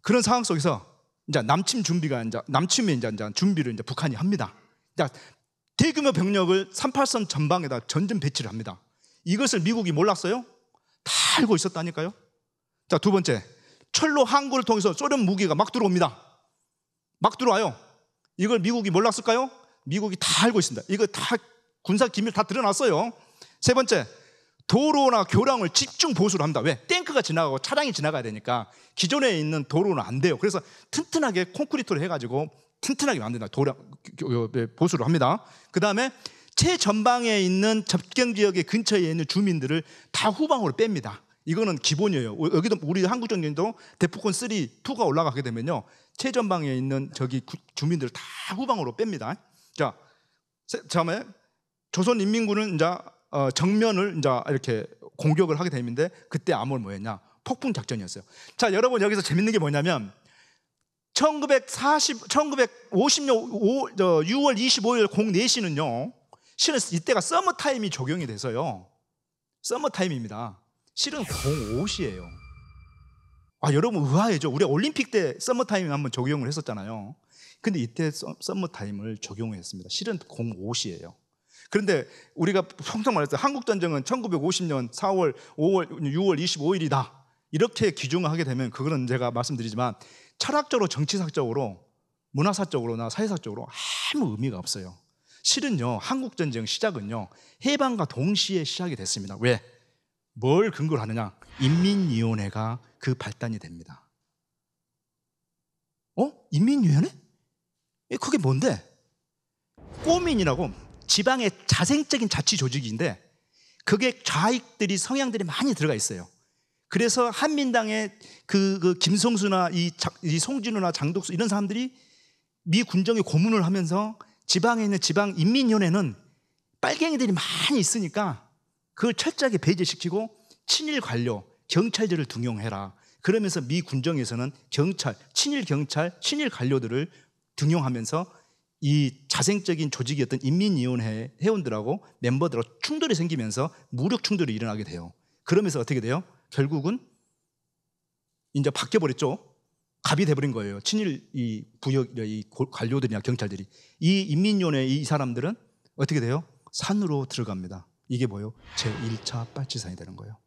그런 상황 속에서 이제 남침 준비가 남침의 이제 준비를 이제 북한이 합니다. 자, 대규모 병력을 38선 전방에다 전진 배치를 합니다. 이것을 미국이 몰랐어요? 다 알고 있었다니까요. 자, 두 번째, 철로 항구를 통해서 소련 무기가 막 들어옵니다. 막 들어와요. 이걸 미국이 몰랐을까요? 미국이 다 알고 있습니다. 이거 다 군사 기밀 다 드러났어요. 세 번째, 도로나 교량을 집중 보수를 합니다. 왜? 탱크가 지나가고 차량이 지나가야 되니까 기존에 있는 도로는 안 돼요. 그래서 튼튼하게 콘크리트를 해가지고 튼튼하게 만든다. 보수를 합니다. 그 다음에 최전방에 있는 접경 지역의 근처에 있는 주민들을 다 후방으로 뺍니다. 이거는 기본이에요. 여기도 우리 한국전쟁도 대포권 3, 2가 올라가게 되면요, 최전방에 있는 저기 주민들을 다 후방으로 뺍니다. 자, 다음에 조선인민군은 이제 정면을 이제 이렇게 공격을 하게 되는데, 그때 암호는 뭐였냐? 폭풍 작전이었어요. 자, 여러분 여기서 재밌는 게 뭐냐면 1950년 6월 25일 04시는요, 실은 이때가 서머타임이 적용이 돼서요. 서머타임입니다. 실은 05시예요. 아, 여러분 의아해죠? 우리 올림픽 때 서머타임 한번 적용을 했었잖아요. 근데 이때 서머타임을 적용했습니다. 실은 05시예요. 그런데 우리가 평소 말했어요. 한국전쟁은 1950년 4월, 5월, 6월 25일이다. 이렇게 규정을 하게 되면 그거는 제가 말씀드리지만 철학적으로, 정치사적으로, 문화사적으로나 사회사적으로 아무 의미가 없어요. 실은요, 한국전쟁 시작은요, 해방과 동시에 시작이 됐습니다. 왜? 뭘 근거로 하느냐? 인민위원회가 그 발단이 됩니다. 인민위원회? 그게 뭔데? 꼬민이라고 지방의 자생적인 자치 조직인데, 그게 좌익들이, 성향들이 많이 들어가 있어요. 그래서 한민당의 그 김성수나 이 송진우나 장독수 이런 사람들이 미 군정에 고문을 하면서 지방에 있는 지방 인민위원회는 빨갱이들이 많이 있으니까 그걸 철저하게 배제시키고 친일 관료, 경찰들을 등용해라. 그러면서 미 군정에서는 경찰, 친일 경찰, 친일 관료들을 등용하면서 이 자생적인 조직이었던 인민위원회 회원들하고 멤버들하고 충돌이 생기면서 무력 충돌이 일어나게 돼요. 그러면서 어떻게 돼요? 결국은 이제 바뀌어버렸죠. 갑이 돼버린 거예요. 친일 이 부역, 이 관료들이나 경찰들이. 이 인민위원회 이 사람들은 어떻게 돼요? 산으로 들어갑니다. 이게 뭐예요? 제1차 빨치산이 되는 거예요.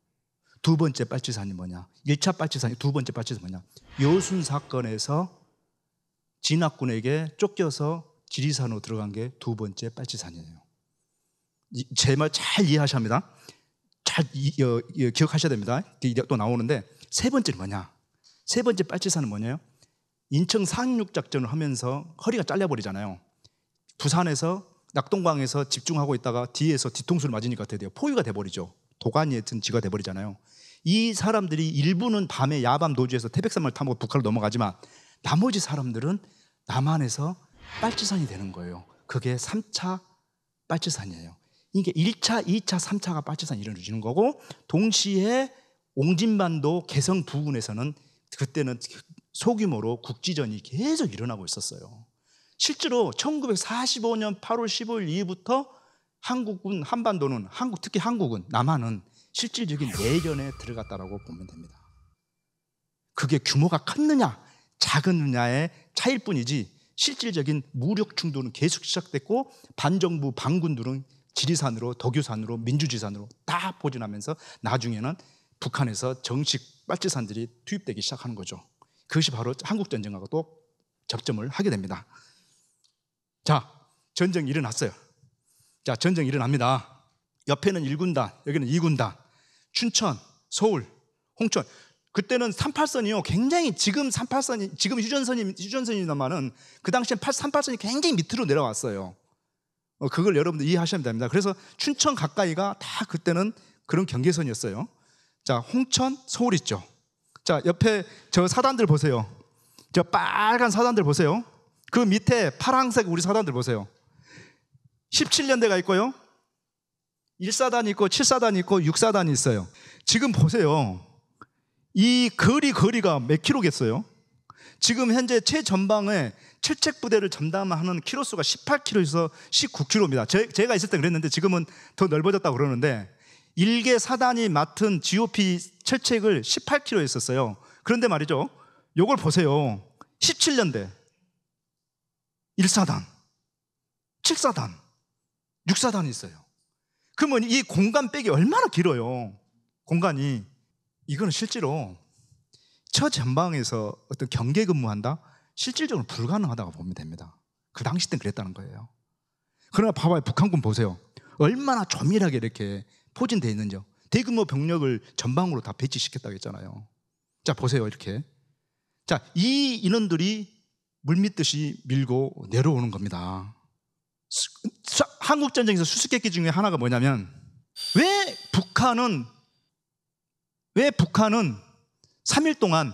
두 번째 빨치산이 뭐냐? 1차 빨치산이, 두 번째 빨치산이 뭐냐? 여순 사건에서 진학군에게 쫓겨서 지리산으로 들어간 게 두 번째 빨치산이에요. 제 말 잘 이해하셔야 합니다. 잘 기억하셔야 됩니다. 또 나오는데, 세 번째는 뭐냐? 세 번째 빨치산은 뭐냐요? 인천 상륙 작전을 하면서 허리가 잘려버리잖아요. 부산에서 낙동강에서 집중하고 있다가 뒤에서 뒤통수를 맞으니까 어떻게 돼요? 포위가 돼버리죠. 도가니에 든 쥐가 돼버리잖아요. 이 사람들이 일부는 밤에 야밤 노지에서 태백산을 타고 북한으로 넘어가지만 나머지 사람들은 남한에서 빨치산이 되는 거예요. 그게 3차 빨치산이에요. 이게 1차, 2차, 3차가 빨치산이 이루어지는 거고, 동시에 옹진반도 개성 부근에서는 그때는 소규모로 국지전이 계속 일어나고 있었어요. 실제로 1945년 8월 15일 이후부터 한국은, 한반도는, 특히 한국은, 남한은 실질적인 내전에 들어갔다라고 보면 됩니다. 그게 규모가 컸느냐 작았느냐의 차이일 뿐이지 실질적인 무력 충돌은 계속 시작됐고, 반정부 반군들은 지리산으로, 덕유산으로, 민주지산으로 다 포진하면서 나중에는 북한에서 정식 빨치산들이 투입되기 시작하는 거죠. 그것이 바로 한국전쟁하고 또 접점을 하게 됩니다. 자, 전쟁이 일어났어요. 자, 전쟁이 일어납니다. 옆에는 1군단, 여기는 2군단. 춘천, 서울, 홍천. 그때는 38선이요. 굉장히 지금 38선이, 지금 휴전선이지만은 그 당시엔 38선이 굉장히 밑으로 내려왔어요. 그걸 여러분들 이해하시면 됩니다. 그래서 춘천 가까이가 다 그때는 그런 경계선이었어요. 자, 홍천, 서울 있죠. 자, 옆에 저 사단들 보세요. 저 빨간 사단들 보세요. 그 밑에 파란색 우리 사단들 보세요. 17년대가 있고요. 1사단이 있고 7사단이 있고 6사단이 있어요. 지금 보세요. 이 거리가 몇 킬로겠어요? 지금 현재 최전방에 철책부대를 전담하는 키로수가 18km에서 19km입니다. 제가 있을 때 그랬는데 지금은 더 넓어졌다고 그러는데 1개 사단이 맡은 GOP 철책을 18km 했었어요. 그런데 말이죠, 요걸 보세요. 17년대 1사단, 7사단, 6사단이 있어요. 그러면 이 공간 빼기 얼마나 길어요? 공간이. 이거는 실제로 처전방에서 어떤 경계 근무한다? 실질적으로 불가능하다고 보면 됩니다. 그 당시 땐 그랬다는 거예요. 그러나 봐봐요. 북한군 보세요. 얼마나 조밀하게 이렇게 포진되어 있는지요. 대규모 병력을 전방으로 다 배치시켰다고 했잖아요. 자, 보세요. 이렇게. 자, 이 인원들이 물밀듯이 밀고 내려오는 겁니다. 한국전쟁에서 수수께끼 중에 하나가 뭐냐면 왜 북한은 3일 동안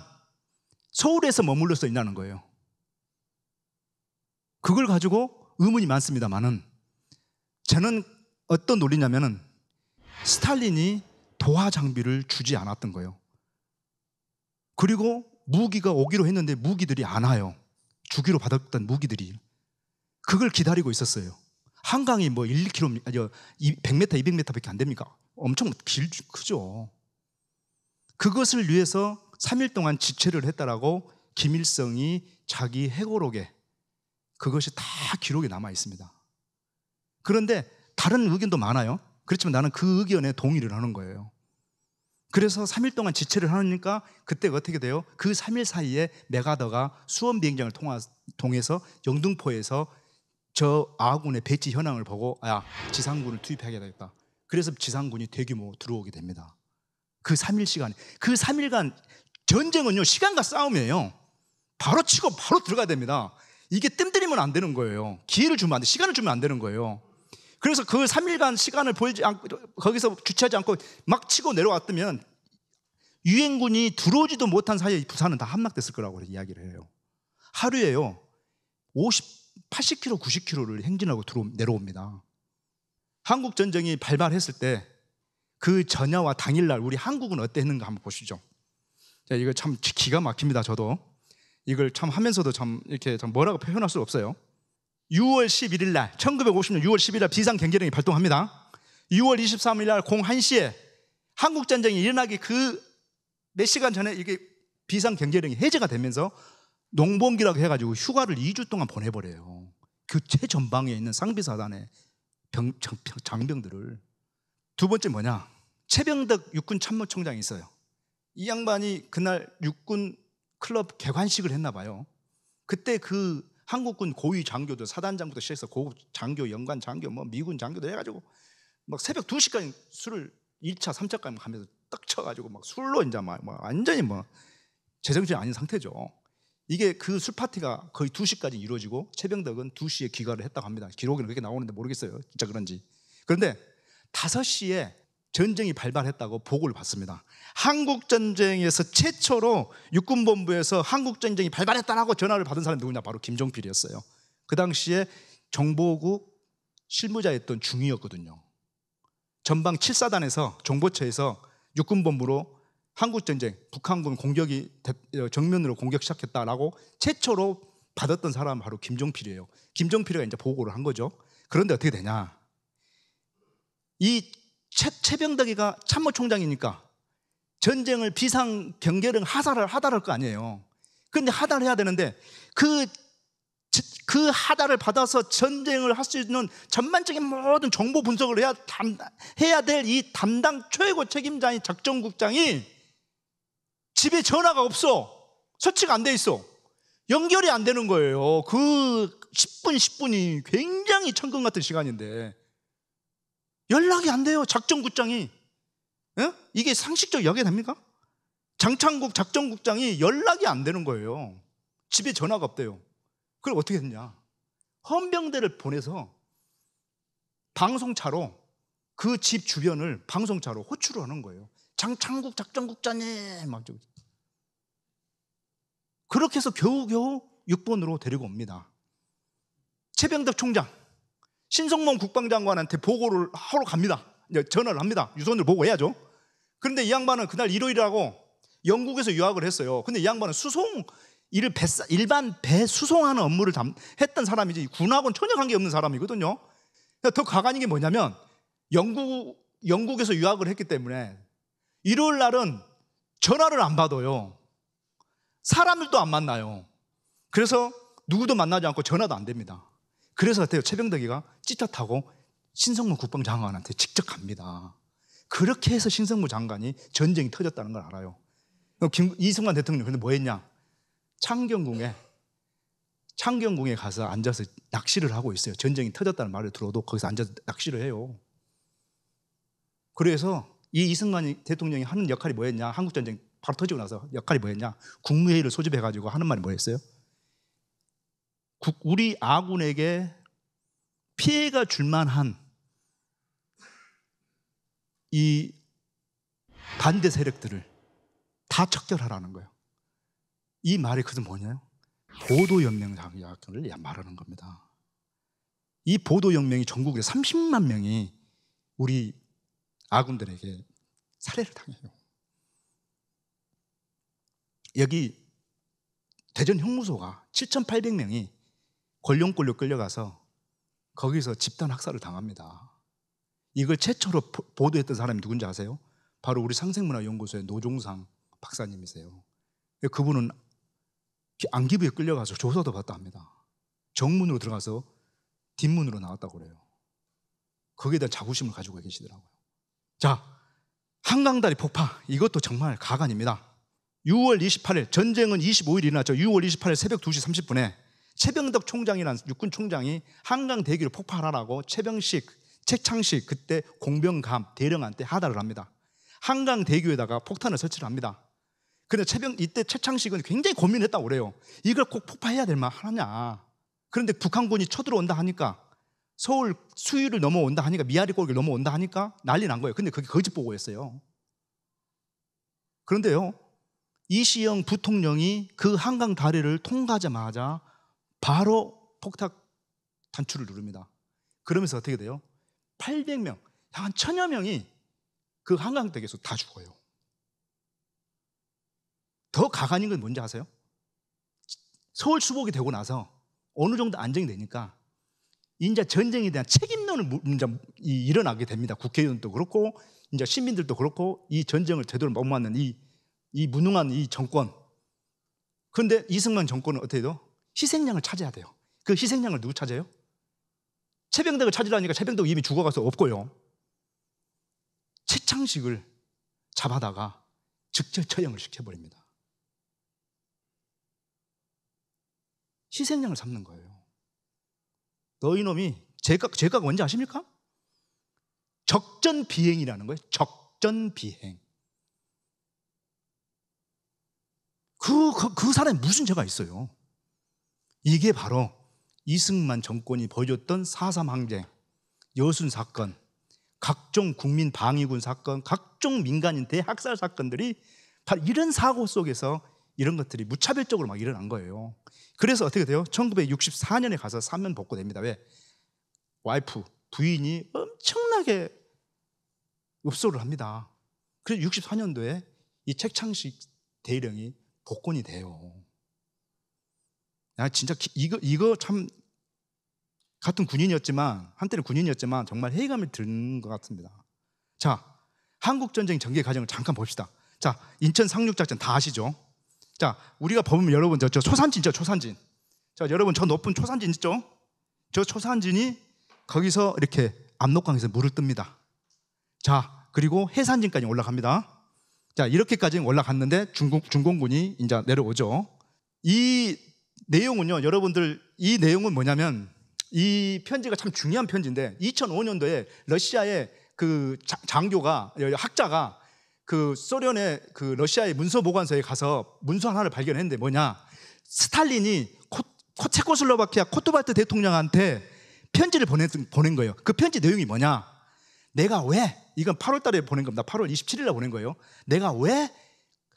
서울에서 머물러서 있냐는 거예요. 그걸 가지고 의문이 많습니다만은 저는 어떤 논리냐면은 스탈린이 도하 장비를 주지 않았던 거예요. 그리고 무기가 오기로 했는데 무기들이 안 와요. 주기로 받았던 무기들이. 그걸 기다리고 있었어요. 한강이 뭐 1km, 100m, 200m밖에 안 됩니까? 엄청 크죠. 그것을 위해서 3일 동안 지체를 했다라고 김일성이 자기 회고록에 그것이 다 기록에 남아 있습니다. 그런데 다른 의견도 많아요. 그렇지만 나는 그 의견에 동의를 하는 거예요. 그래서 3일 동안 지체를 하니까 그때가 어떻게 돼요? 그 3일 사이에 메가더가 수원 비행장을 통해서 영등포에서 저 아군의 배치 현황을 보고 지상군을 투입해야겠다. 그래서 지상군이 대규모 들어오게 됩니다. 그 3일 시간에. 그 3일간 전쟁은요, 시간과 싸움이에요. 바로 치고 바로 들어가야 됩니다. 이게 뜸들이면 안 되는 거예요. 기회를 주면 안 돼. 시간을 주면 안 되는 거예요. 그래서 그 3일간 시간을 보이지 않고 거기서 주체하지 않고 막 치고 내려왔다면 유엔군이 들어오지도 못한 사이에 부산은 다 함락됐을 거라고 이야기를 해요. 하루에요 80km, 90km를 행진하고 내려옵니다. 한국전쟁이 발발했을 때 그 전야와 당일날 우리 한국은 어땠는가 한번 보시죠. 자, 이거 참 기가 막힙니다. 저도 이걸 참 하면서도 참 이렇게 참 뭐라고 표현할 수 없어요. 6월 11일 날 1950년 6월 11일 날 비상경계령이 발동합니다. 6월 23일 날 01시에 한국전쟁이 일어나기 그 몇 시간 전에 이게 비상경계령이 해제가 되면서 농번기라고 해가지고 휴가를 2주 동안 보내버려요. 그 최전방에 있는 상비사단의 장병들을. 두 번째 뭐냐, 최병덕 육군 참모총장이 있어요. 이 양반이 그날 육군 클럽 개관식을 했나 봐요. 그때 그 한국군 고위 장교들, 사단 장부터 시작해서 고급 장교, 연관 장교, 뭐 미군 장교들 해가지고 막 새벽 2시까지 술을 1차, 3차까지 가면서 떡 쳐가지고 막 술로 이제 막 완전히 뭐 제정신이 아닌 상태죠. 이게 그 술 파티가 거의 2시까지 이루어지고 최병덕은 2시에 귀가를 했다고 합니다. 기록에는 그렇게 나오는데 모르겠어요. 진짜 그런지. 그런데 5시에 전쟁이 발발했다고 보고를 받습니다. 한국전쟁에서 최초로 육군본부에서 한국전쟁이 발발했다라고 전화를 받은 사람이 누구냐? 바로 김종필이었어요. 그 당시에 정보국 실무자였던 중위였거든요. 전방 7사단에서 정보처에서 육군본부로 한국전쟁, 북한군 공격이 정면으로 공격 시작했다라고 최초로 받았던 사람은 바로 김종필이에요. 김종필이가 이제 보고를 한 거죠. 그런데 어떻게 되냐? 이 최병덕이가 참모총장이니까 전쟁을 비상경계령 하달을 할 거 아니에요. 그런데 하달을 해야 되는데 그 하달을 받아서 전쟁을 할 수 있는 전반적인 모든 정보 분석을 해야 될 이 담당 최고 책임자인 작전국장이 집에 전화가 없어. 설치가 안 돼 있어. 연결이 안 되는 거예요. 그 10분이 굉장히 천금 같은 시간인데 연락이 안 돼요. 작전국장이. 이게 상식적으로 여겨야 됩니까? 장창국 작전국장이 연락이 안 되는 거예요. 집에 전화가 없대요. 그걸 어떻게 했냐? 헌병대를 보내서 방송차로 그 집 주변을 방송차로 호출을 하는 거예요. 장창국 작전국장님 막 그렇게 해서 겨우겨우 6번으로 데리고 옵니다. 최병덕 총장 신성문 국방장관한테 보고를 하러 갑니다. 전화를 합니다. 유선을 보고해야죠. 그런데 이 양반은 그날 일요일이라고 영국에서 유학을 했어요. 근데 이 양반은 수송 일을 일반 배 수송하는 업무를 했던 사람이지 군하고는 전혀 관계없는 사람이거든요. 더 가관인 게 뭐냐면 영국에서 유학을 했기 때문에 일요일 날은 전화를 안 받아요. 사람들도 안 만나요. 그래서 누구도 만나지 않고 전화도 안 됩니다. 그래서 어때요? 최병덕이가 찌차 타고 신성무 국방장관한테 직접 갑니다. 그렇게 해서 신성무 장관이 전쟁이 터졌다는 걸 알아요. 이승만 대통령 근데 뭐 했냐? 창경궁에 가서 앉아서 낚시를 하고 있어요. 전쟁이 터졌다는 말을 들어도 거기서 앉아서 낚시를 해요. 그래서 이 이승만 대통령이 하는 역할이 뭐였냐? 한국전쟁 바로 터지고 나서 역할이 뭐였냐? 국무회의를 소집해가지고 하는 말이 뭐였어요? 우리 아군에게 피해가 줄만한 이 반대 세력들을 다 척결하라는 거예요. 이 말이 그것은 뭐냐요? 보도연맹 장악을 말하는 겁니다. 이 보도연맹이 전국에 30만 명이 우리 아군들에게 살해를 당해요. 여기 대전 형무소가 7,800명이 권룡골로 끌려가서 거기서 집단 학살을 당합니다. 이걸 최초로 보도했던 사람이 누군지 아세요? 바로 우리 상생문화연구소의 노종상 박사님이세요. 그분은 안기부에 끌려가서 조사도 받다 합니다. 정문으로 들어가서 뒷문으로 나왔다고 그래요. 거기에 대한 자부심을 가지고 계시더라고요. 자, 한강다리 폭파, 이것도 정말 가관입니다. 6월 28일, 전쟁은 25일 일어났죠. 6월 28일 새벽 2시 30분에 최병덕 총장이라는 육군 총장이 한강 대교를 폭발하라고 책창식 그때 공병감 대령한테 하달을 합니다. 한강 대교에다가 폭탄을 설치를 합니다. 그런데 이때 최창식은 굉장히 고민했다고 그래요. 이걸 꼭 폭파해야 될 만하냐. 그런데 북한군이 쳐들어온다 하니까, 서울 수유를 넘어온다 하니까, 미아리골을 넘어온다 하니까 난리 난 거예요. 근데 그게 거짓 보고였어요. 그런데요, 이시영 부통령이 그 한강 다리를 통과하자마자 바로 폭탄 단추를 누릅니다. 그러면서 어떻게 돼요? 800명, 한 1000여 명이 그 한강대교에서 다 죽어요. 더 가관인 건 뭔지 아세요? 서울 수복이 되고 나서 어느 정도 안정이 되니까 이제 전쟁에 대한 책임론을 일어나게 됩니다. 국회의원도 그렇고 이제 시민들도 그렇고 이 전쟁을 제대로 못 맞는 이 무능한 이 정권. 그런데 이승만 정권은 어떻게 돼요? 희생양을 찾아야 돼요. 그 희생양을 누구 찾아요? 최병덕을 찾으라니까 최병덕 이미 죽어가서 없고요. 최창식을 잡아다가 즉절 처형을 시켜버립니다. 희생양을 잡는 거예요. 너희 놈이 제가 뭔지 아십니까? 적전비행이라는 거예요. 적전비행. 그 사람이 무슨 죄가 있어요? 이게 바로 이승만 정권이 벌였던 4.3 항쟁, 여순 사건, 각종 국민 방위군 사건, 각종 민간인 대학살 사건들이 바로 이런 사고 속에서 이런 것들이 무차별적으로 막 일어난 거예요. 그래서 어떻게 돼요? 1964년에 가서 사면 복구됩니다. 왜? 와이프, 부인이 엄청나게 읍소를 합니다. 그래서 64년도에 이 책창식 대령이 복권이 돼요. 진짜 이거 참 같은 군인이었지만, 한때는 군인이었지만 정말 회의감이 드는 것 같습니다. 자, 한국전쟁 전개 과정을 잠깐 봅시다. 자, 인천 상륙작전 다 아시죠? 자, 우리가 보면 여러분 저 초산진이죠, 초산진. 자, 여러분 저 높은 초산진 있죠? 저 초산진이 거기서 이렇게 압록강에서 물을 뜹니다. 자, 그리고 해산진까지 올라갑니다. 자, 이렇게까지 올라갔는데 중공군이 이제 내려오죠. 이 내용은요, 여러분들, 이 내용은 뭐냐면, 이 편지가 참 중요한 편지인데 2005년도에 러시아의 그 장교가, 학자가 그 소련의 그 러시아의 문서 보관소에 가서 문서 하나를 발견했는데 뭐냐? 스탈린이 체코슬로바키아 코토발트 대통령한테 편지를 보낸 거예요. 그 편지 내용이 뭐냐? 내가 왜, 이건 8월 달에 보낸 겁니다. 8월 27일 날 보낸 거예요. 내가 왜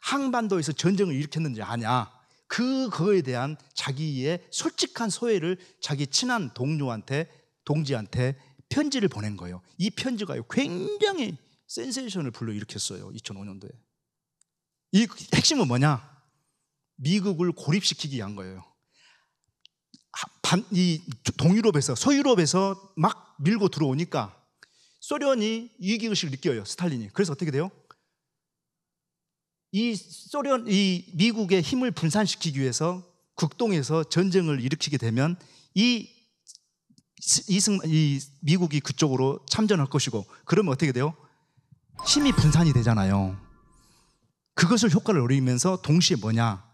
한반도에서 전쟁을 일으켰는지 아냐? 그거에 대한 자기의 솔직한 소회를 자기 친한 동지한테 편지를 보낸 거예요. 이 편지가 굉장히 센세이션을 불러일으켰어요. 2005년도에. 이 핵심은 뭐냐? 미국을 고립시키기 위한 거예요. 이 동유럽에서, 서유럽에서 막 밀고 들어오니까 소련이 위기의식을 느껴요. 스탈린이. 그래서 어떻게 돼요? 이 미국의 힘을 분산시키기 위해서 극동에서 전쟁을 일으키게 되면 이 미국이 그쪽으로 참전할 것이고, 그러면 어떻게 돼요? 힘이 분산이 되잖아요. 그것을 효과를 노리면서 동시에 뭐냐?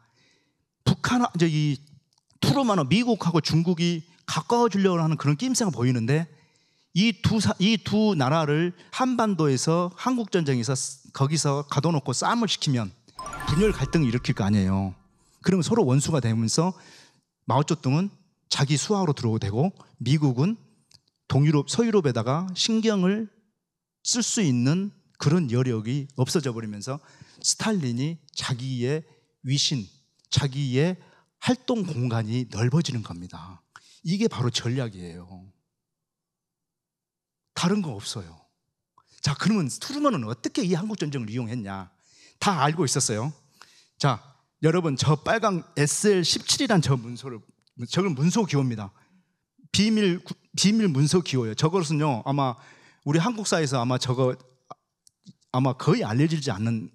트루먼은 미국하고 중국이 가까워지려고 하는 그런 낌새가 보이는데, 이 두 나라를 한반도에서 한국전쟁에서 거기서 가둬놓고 싸움을 시키면 분열 갈등을 일으킬 거 아니에요. 그러면 서로 원수가 되면서 마오쩌둥은 자기 수하로 들어오게 되고, 미국은 서유럽에다가 신경을 쓸 수 있는 그런 여력이 없어져 버리면서 스탈린이 자기의 위신, 자기의 활동 공간이 넓어지는 겁니다. 이게 바로 전략이에요. 다른 거 없어요. 자, 그러면 트루먼은 어떻게 이 한국전쟁을 이용했냐? 다 알고 있었어요. 자, 여러분, 저 빨강 SL17이란 저건 문서 기호입니다. 비밀 문서 기호예요. 저것은요, 아마 우리 한국사에서 아마 거의 알려지지 않는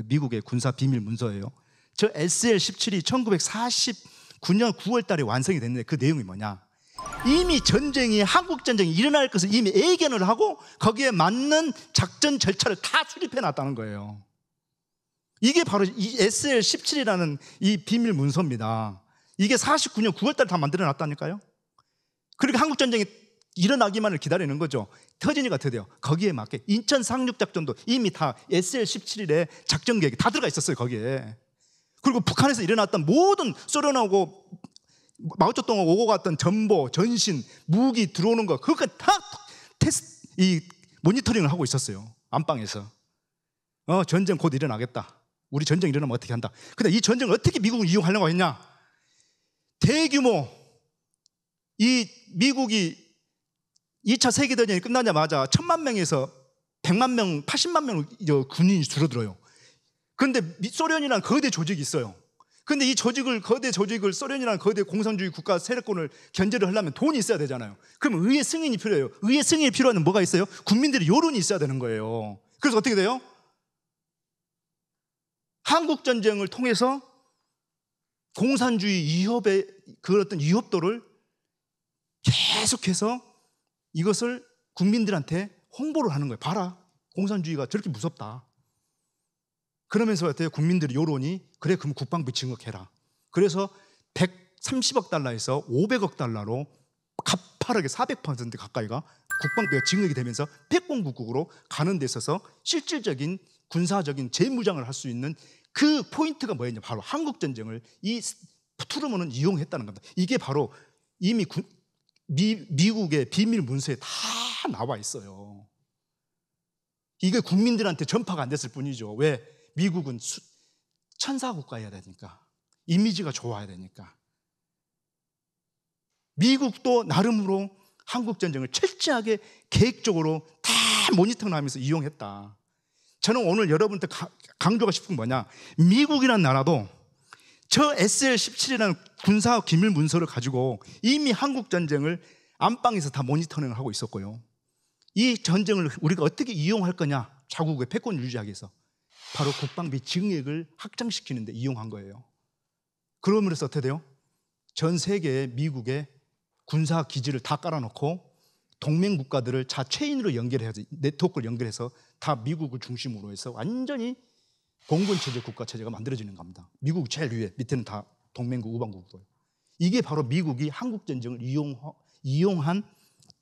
미국의 군사 비밀 문서예요. 저 SL17이 1949년 9월 달에 완성이 됐는데, 그 내용이 뭐냐? 이미 한국전쟁이 일어날 것을 이미 예견을 하고 거기에 맞는 작전 절차를 다 수립해 놨다는 거예요. 이게 바로 이 SL17이라는 이 비밀 문서입니다. 이게 49년 9월 달에 다 만들어 놨다니까요. 그러니까 한국전쟁이 일어나기만을 기다리는 거죠. 터지니까 어떻게 돼요? 거기에 맞게 인천 상륙작전도 이미 다 SL17의 작전 계획이 다 들어가 있었어요, 거기에. 그리고 북한에서 일어났던 모든 소련하고 마오쩌둥하고 오고 갔던 정보, 전신, 무기 들어오는 거, 그것까지 다 모니터링을 하고 있었어요. 안방에서. 전쟁 곧 일어나겠다. 우리 전쟁 일어나면 어떻게 한다. 근데 이 전쟁을 어떻게 미국은 이용하려고 했냐? 대규모, 미국이 2차 세계대전이 끝나자마자 1000만 명에서 100만 명, 80만 명 군인이 줄어들어요. 그런데 소련이라는 거대 조직이 있어요. 근데 이 거대 조직을 소련이라는 거대 공산주의 국가 세력권을 견제를 하려면 돈이 있어야 되잖아요. 그럼 의회 승인이 필요해요. 의회 승인이 필요한 뭐가 있어요? 국민들의 여론이 있어야 되는 거예요. 그래서 어떻게 돼요? 한국전쟁을 통해서 공산주의 위협의 그 어떤 위협도를 계속해서 이것을 국민들한테 홍보를 하는 거예요. 봐라, 공산주의가 저렇게 무섭다. 그러면서 어때요? 국민들의 여론이, 그래, 그럼 국방비 증액해라. 그래서 130억 달러에서 500억 달러로 가파르게 400% 가까이가 국방비가 증액이 되면서 패권국으로 가는 데 있어서 실질적인 군사적인 재무장을 할 수 있는 그 포인트가 뭐였냐? 바로 한국전쟁을 이 트루먼은 이용했다는 겁니다. 이게 바로 이미 미국의 비밀 문서에 다 나와 있어요. 이게 국민들한테 전파가 안 됐을 뿐이죠. 왜? 미국은 천사 국가여야 되니까, 이미지가 좋아야 되니까. 미국도 나름으로 한국전쟁을 철저하게 계획적으로 다 모니터링하면서 이용했다. 저는 오늘 여러분한테 강조하고 싶은 건 뭐냐? 미국이라는 나라도 저 SL17이라는 군사 기밀 문서를 가지고 이미 한국전쟁을 안방에서 다 모니터링을 하고 있었고요. 이 전쟁을 우리가 어떻게 이용할 거냐? 자국의 패권을 유지하기 위해서 바로 국방비 증액을 확장시키는 데 이용한 거예요. 그러면서 어떻게 돼요? 전 세계의 미국의 군사 기지를 다 깔아놓고 동맹 국가들을 체인으로 연결해서, 네트워크를 연결해서 다 미국을 중심으로 해서 완전히 공군체제 국가체제가 만들어지는 겁니다. 미국이 제일 위에, 밑에는 다 동맹국, 우방국으로요. 이게 바로 미국이 한국전쟁을 이용한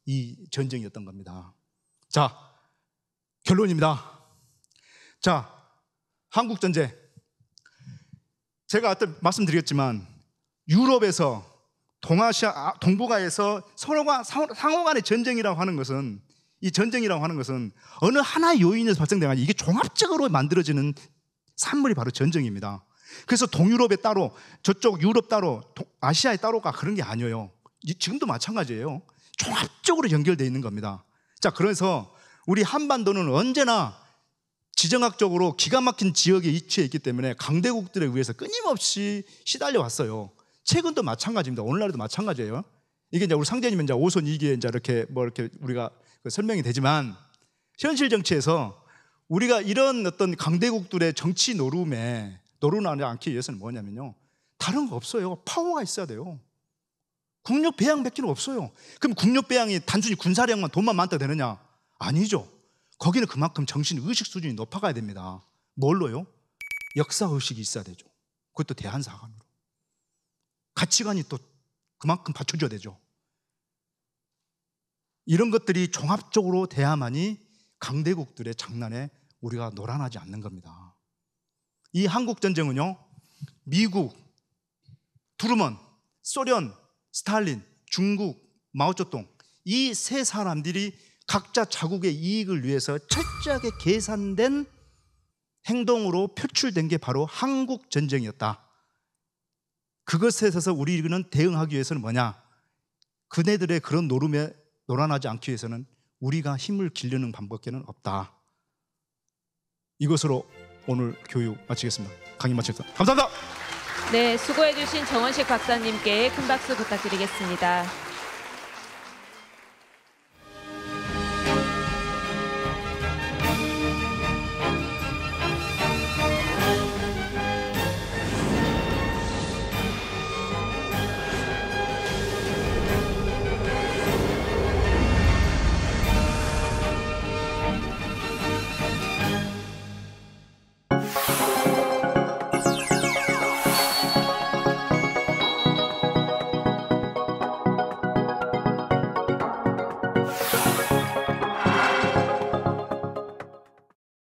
이 전쟁이었던 겁니다. 자, 결론입니다. 자, 한국 전쟁. 제가 아까 말씀드렸지만 유럽에서 동아시아, 동북아에서 서로가 상호 간의 전쟁이라고 하는 것은, 이 전쟁이라고 하는 것은 어느 하나의 요인에서 발생된 게 아니라 이게 종합적으로 만들어지는 산물이 바로 전쟁입니다. 그래서 동유럽에 따로, 저쪽 유럽 따로, 아시아에 따로가 그런 게 아니에요. 지금도 마찬가지예요. 종합적으로 연결되어 있는 겁니다. 자, 그래서 우리 한반도는 언제나 지정학적으로 기가 막힌 지역에 위치해 있기 때문에 강대국들에 의해서 끊임없이 시달려 왔어요. 최근도 마찬가지입니다. 오늘날도 마찬가지예요. 이게 이제 우리 상제님은 이제 5선 2기에 이제 이렇게 이렇게 우리가 설명이 되지만, 현실 정치에서 우리가 이런 어떤 강대국들의 정치 노름하지 않기 위해서는 뭐냐면요, 다른 거 없어요. 파워가 있어야 돼요. 국력 배양밖에 없어요. 그럼 국력 배양이 단순히 군사력만, 돈만 많다 되느냐? 아니죠. 거기는 그만큼 정신 의식 수준이 높아가야 됩니다. 뭘로요? 역사 의식이 있어야 되죠. 그것도 대한사관으로. 가치관이 또 그만큼 받쳐줘야 되죠. 이런 것들이 종합적으로 돼야만이 강대국들의 장난에 우리가 놀아나지 않는 겁니다. 이 한국전쟁은요, 미국, 트루먼, 소련, 스탈린, 중국, 마오쩌둥, 이 세 사람들이 각자 자국의 이익을 위해서 철저하게 계산된 행동으로 표출된 게 바로 한국전쟁이었다. 그것에 있어서 우리는 대응하기 위해서는 뭐냐? 그네들의 그런 노름에 놀아나지 않기 위해서는 우리가 힘을 기르는 방법밖에는 없다. 이것으로 오늘 교육 마치겠습니다. 강의 마치겠습니다. 감사합니다. 네, 수고해 주신 정원식 박사님께 큰 박수 부탁드리겠습니다.